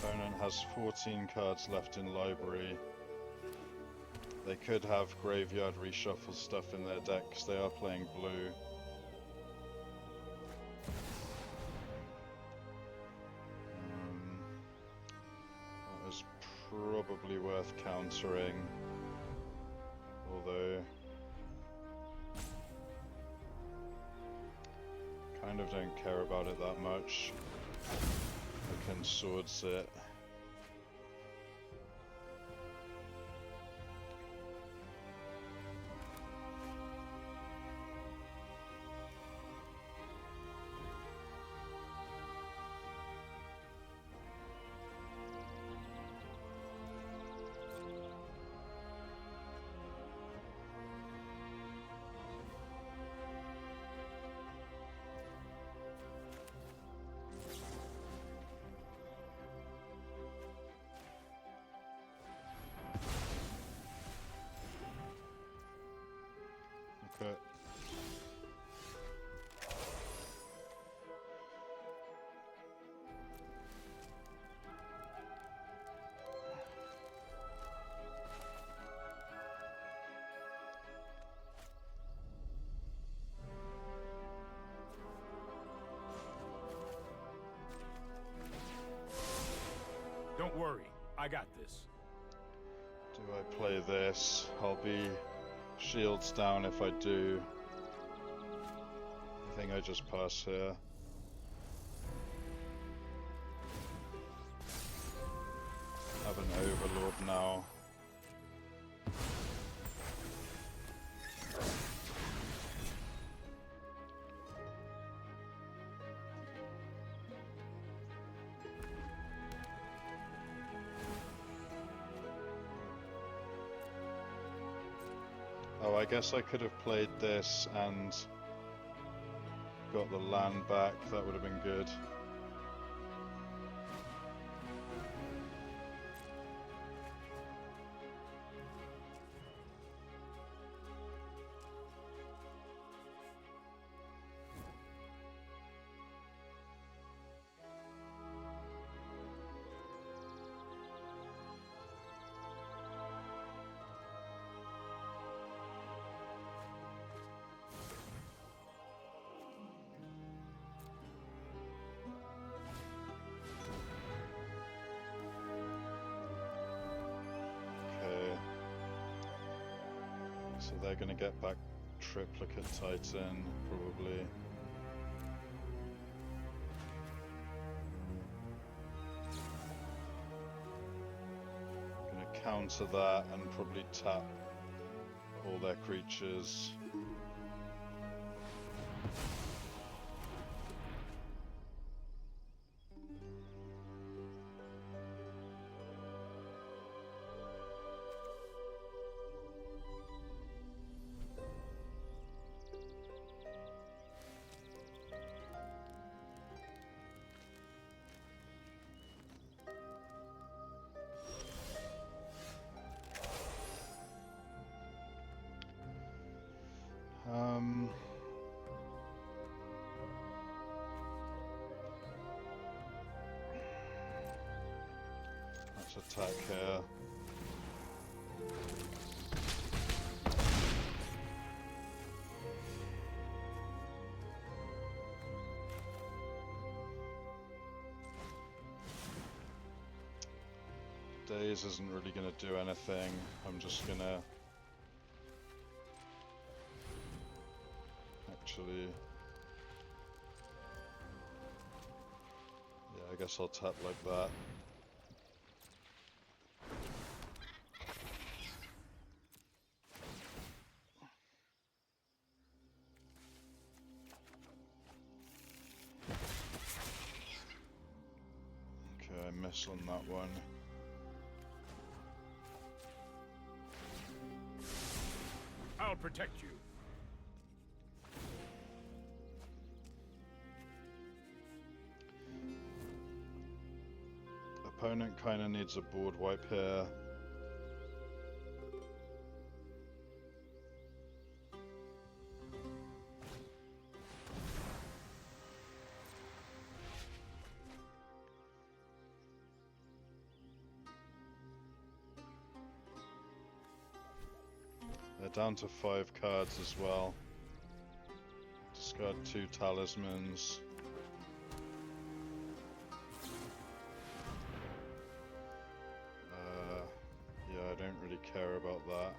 Opponent has 14 cards left in library. They could have graveyard reshuffle stuff in their deck because they are playing blue. That is probably worth countering, although kind of don't care about it that much. I can swords it. Okay. Don't worry, I got this. Do I play this? I'll be shields down if I do. I think I just pass here. Have an overlord now. Oh, I guess I could have played this and got the land back. That would have been good. So they're going to get back Triplicate Titan, probably. Going to counter that and probably tap all their creatures. Let's attack here. Daze isn't really going to do anything. I'm just going to actually, yeah, I guess I'll tap like that. Okay, I miss on that one. I'll protect you. Opponent kind of needs a board wipe here. They're down to 5 cards as well. Discard 2 talismans. Yeah, I don't really care about that.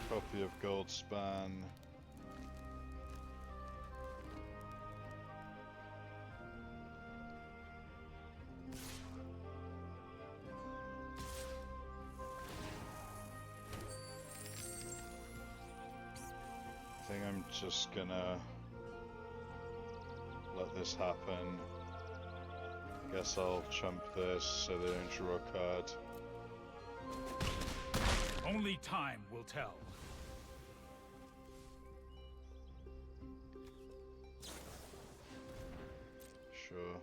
Copy of Goldspan. I think I'm just gonna let this happen. I guess I'll chump this so they don't draw a card. Only time will tell. Sure.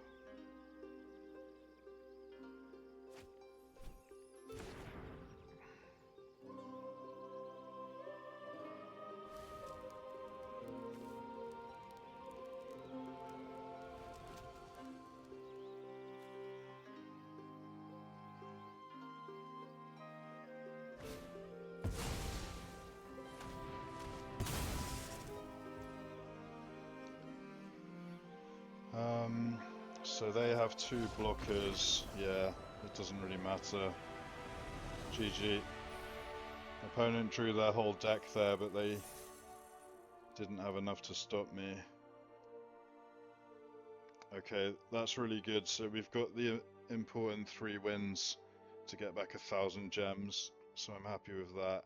So they have 2 blockers. Yeah, it doesn't really matter. GG. Opponent drew their whole deck there, but they didn't have enough to stop me. Okay, that's really good. So we've got the important 3 wins to get back 1,000 gems. So I'm happy with that.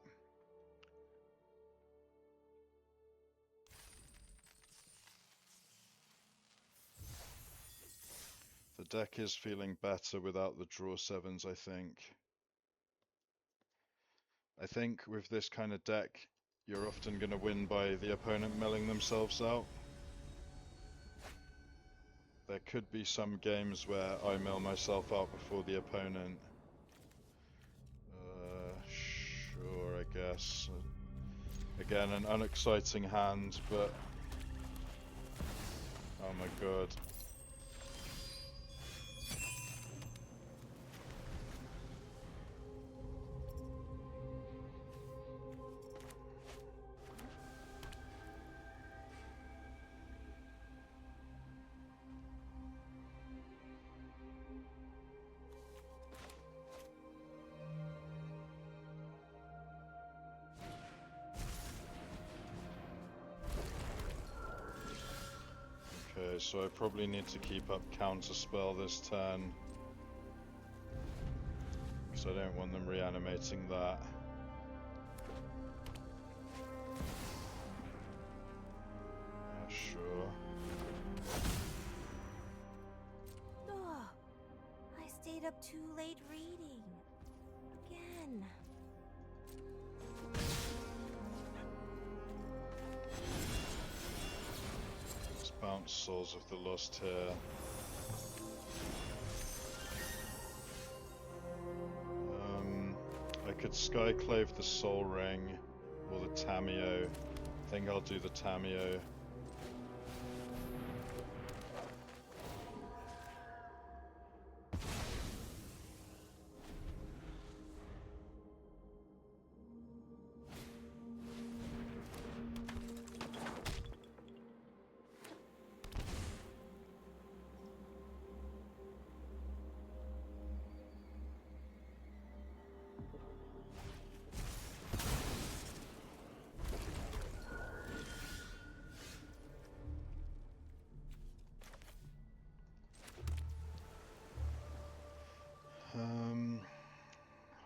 The deck is feeling better without the draw 7s, I think. I think with this kind of deck, you're often going to win by the opponent milling themselves out. There could be some games where I mill myself out before the opponent. Sure, I guess. Again, an unexciting hand, but... oh my god. Okay, so I probably need to keep up Counterspell this turn, because I don't want them reanimating that. Yeah, sure. Ugh, I stayed up too late reading. Again. want Souls of the Lost here. I could Skyclave the Soul Ring or the Tameo. I think I'll do the Tameo.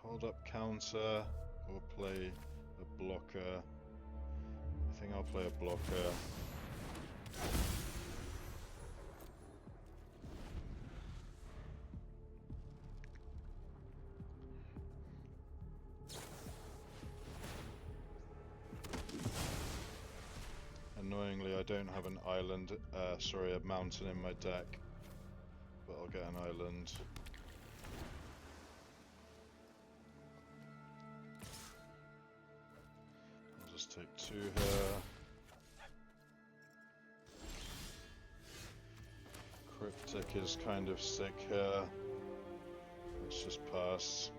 Hold up counter or play a blocker. I think I'll play a blocker. Annoyingly, I don't have an island, sorry, a mountain in my deck, but I'll get an island. Take 2 here. Cryptic is kind of sick here. Let's just pass.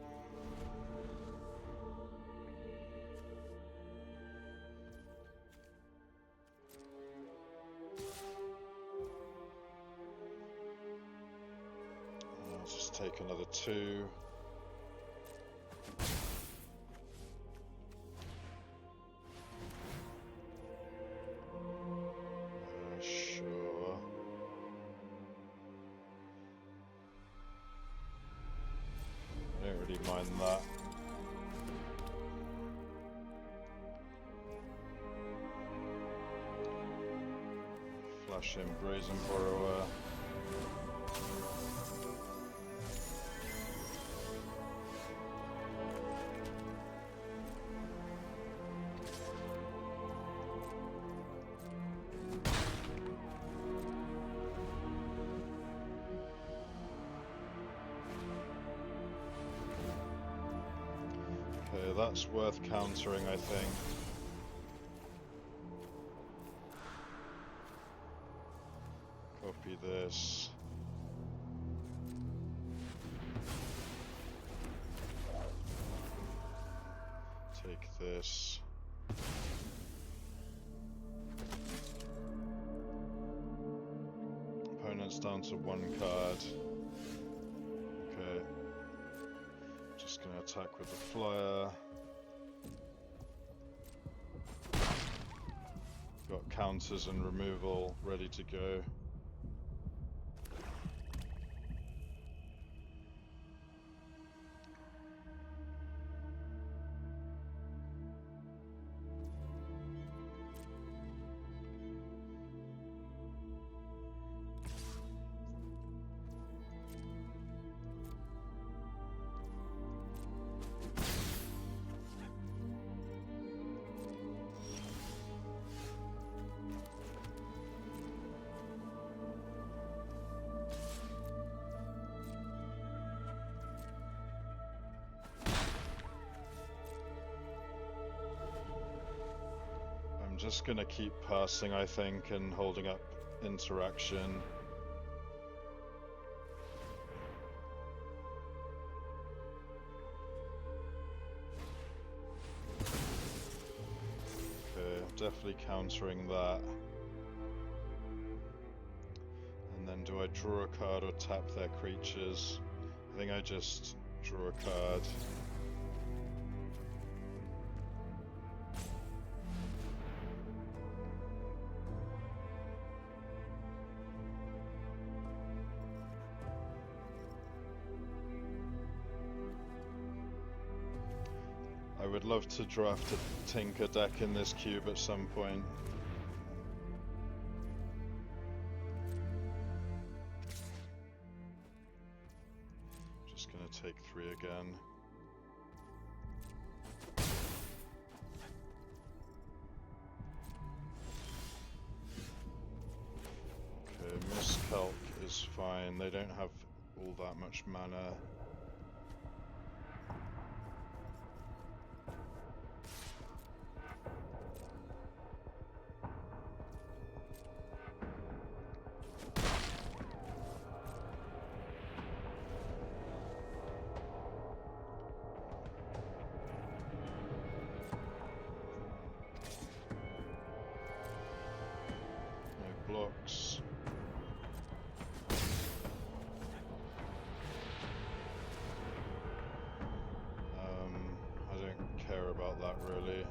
I'll just take another 2. Mind that. Flash in Brazen Borrower. That's worth countering, I think. Copy this. Take this. Opponent's down to 1 card. Okay. Just gonna attack with the flyer. Got counters and removal ready to go. Just gonna keep passing, I think, and holding up interaction. Okay, definitely countering that. And then do I draw a card or tap their creatures? I think I just draw a card. I would love to draft a Tinker deck in this cube at some point. Just gonna take 3 again. fine. They don't have all that much mana. No blocks. I don't care about that really.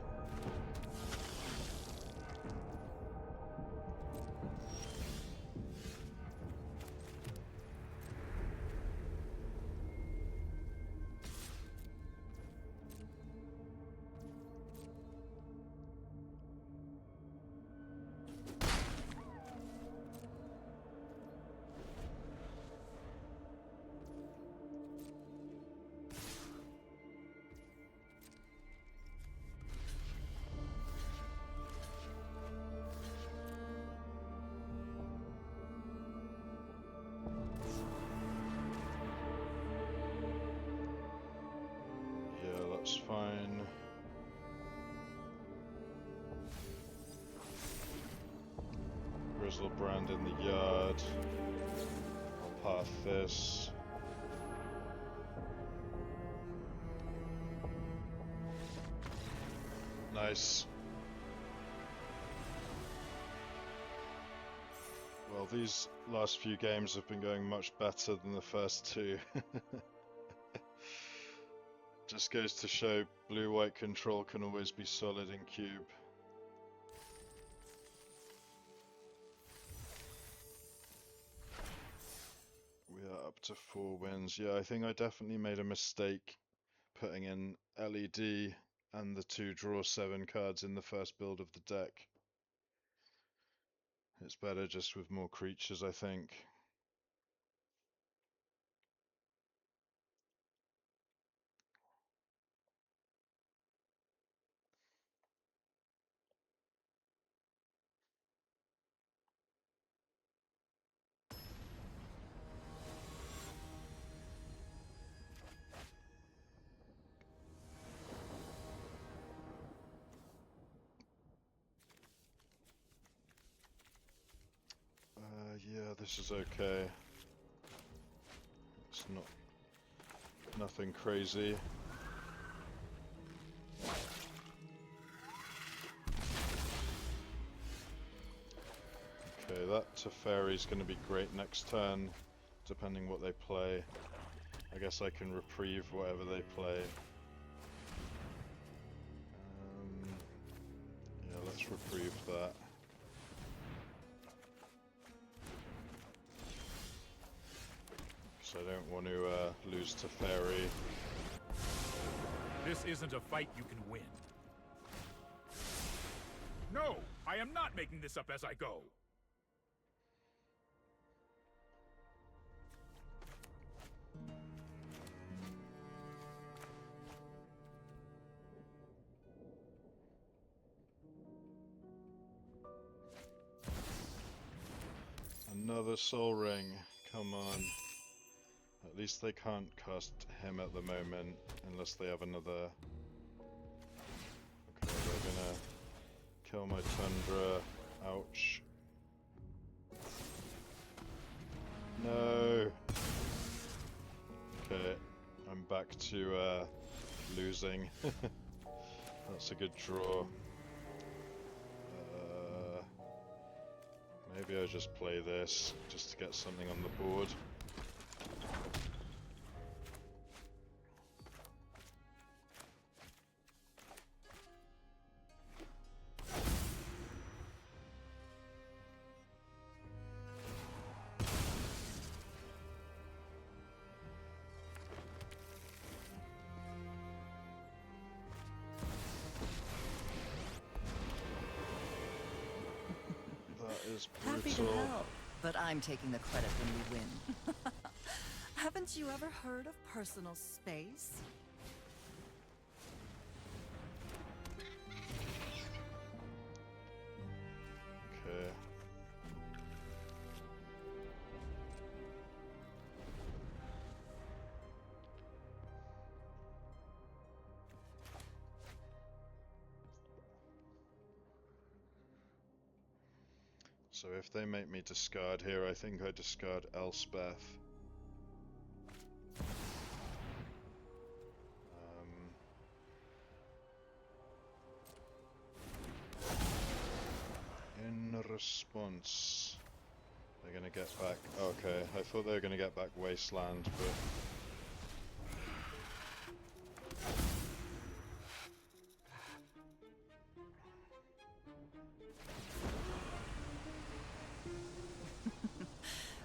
Yeah, that's fine. Grizzlebrand in the yard. I'll path this. Nice. Well, these last few games have been going much better than the first two. Just goes to show blue-white control can always be solid in cube. We are up to 4 wins. Yeah, I think I definitely made a mistake putting in LED and the 2 draw 7 cards in the first build of the deck. It's better just with more creatures, I think. Yeah, this is okay. It's nothing crazy. Okay, that Teferi's going to be great next turn, depending what they play. I guess I can reprieve whatever they play. Yeah, let's reprieve that. So I don't want to lose Teferi. This isn't a fight you can win. No! I am not making this up as I go! Another Soul Ring. Come on. At least they can't cast him at the moment, unless they have another... Okay, they're gonna kill my Tundra. Ouch. No! Okay, I'm back to losing. That's a good draw. Maybe I just play this, just to get something on the board. Happy to help, but I'm taking the credit when we win. Haven't you ever heard of personal space? Okay. So if they make me discard here, I think I discard Elspeth. In response, they're gonna get back. Okay, I thought they were gonna get back Wasteland, but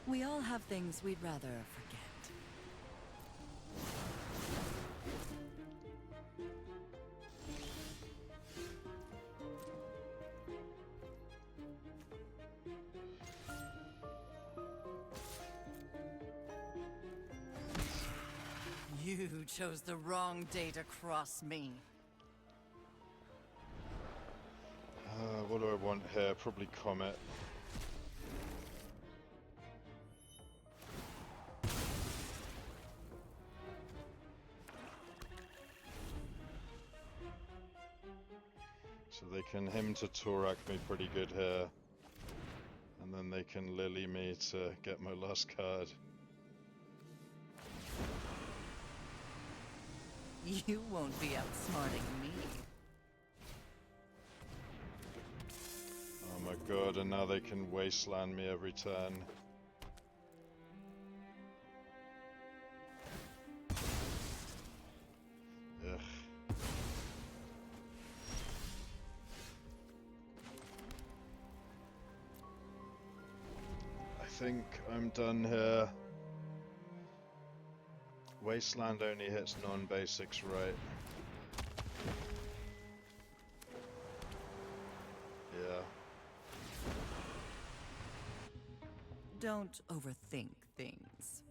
We all have things we'd rather forget. You chose the wrong day to cross me. what do I want here? Probably Comet. So they can him to Torak me pretty good here. And then they can Lily me to get my last card. You won't be outsmarting me. Oh my god, and now they can Wasteland me every turn. Ugh. I think I'm done here. Wasteland only hits non-basics, right? Yeah. Don't overthink things.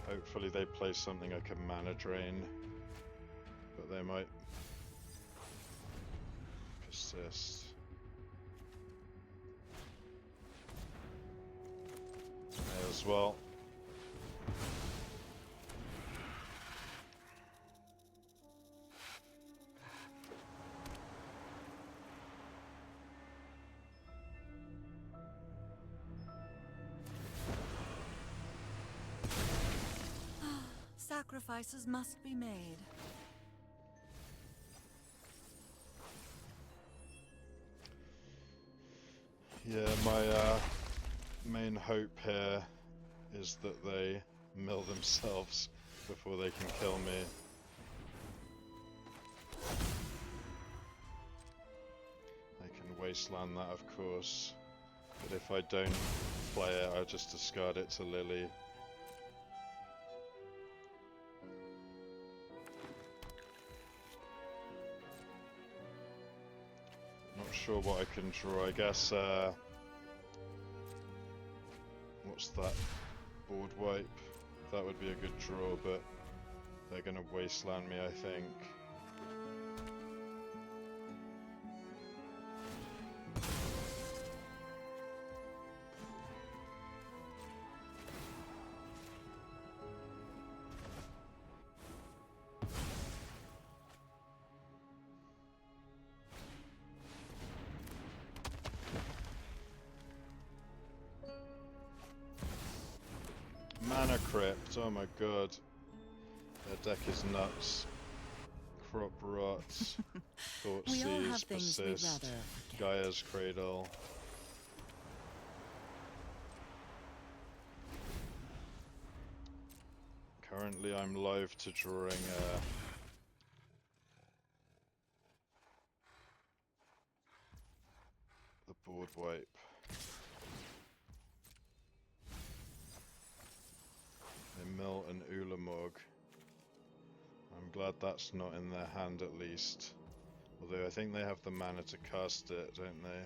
Hopefully they play something like a mana drain, but they might persist. May as well. Sacrifices must be made. Yeah, my main hope here is that they mill themselves before they can kill me. I can Wasteland that, of course, but if I don't play it, I'll just discard it to Lily. Not sure what I can draw. I guess, what's that? Board wipe. That would be a good draw, but they're gonna Wasteland me, I think. Mana Crypt, oh my god. Their deck is nuts. Crop Rot, Thought We all have Seize, things we'd Persist, rather forget. Gaia's Cradle. Currently I'm live to drawing the board wipe. They mill an Ulamog. I'm glad that's not in their hand at least. Although I think they have the mana to cast it, don't they?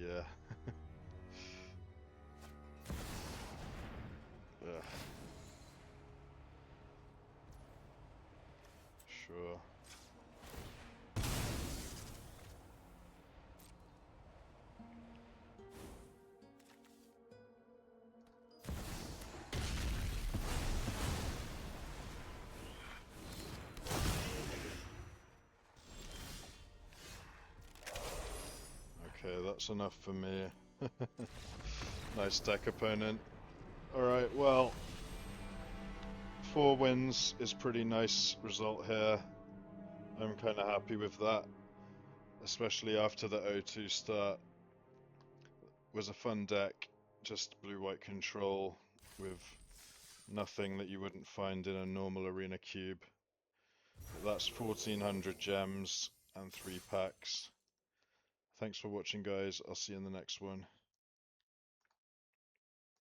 Yeah. Ugh. Sure. Okay, that's enough for me. Nice deck opponent. Alright, well, 4 wins is pretty nice result here. I'm kind of happy with that, especially after the O2 start. Was a fun deck, just blue-white control with nothing that you wouldn't find in a normal arena cube. But that's 1400 gems and 3 packs. Thanks for watching, guys. I'll see you in the next one.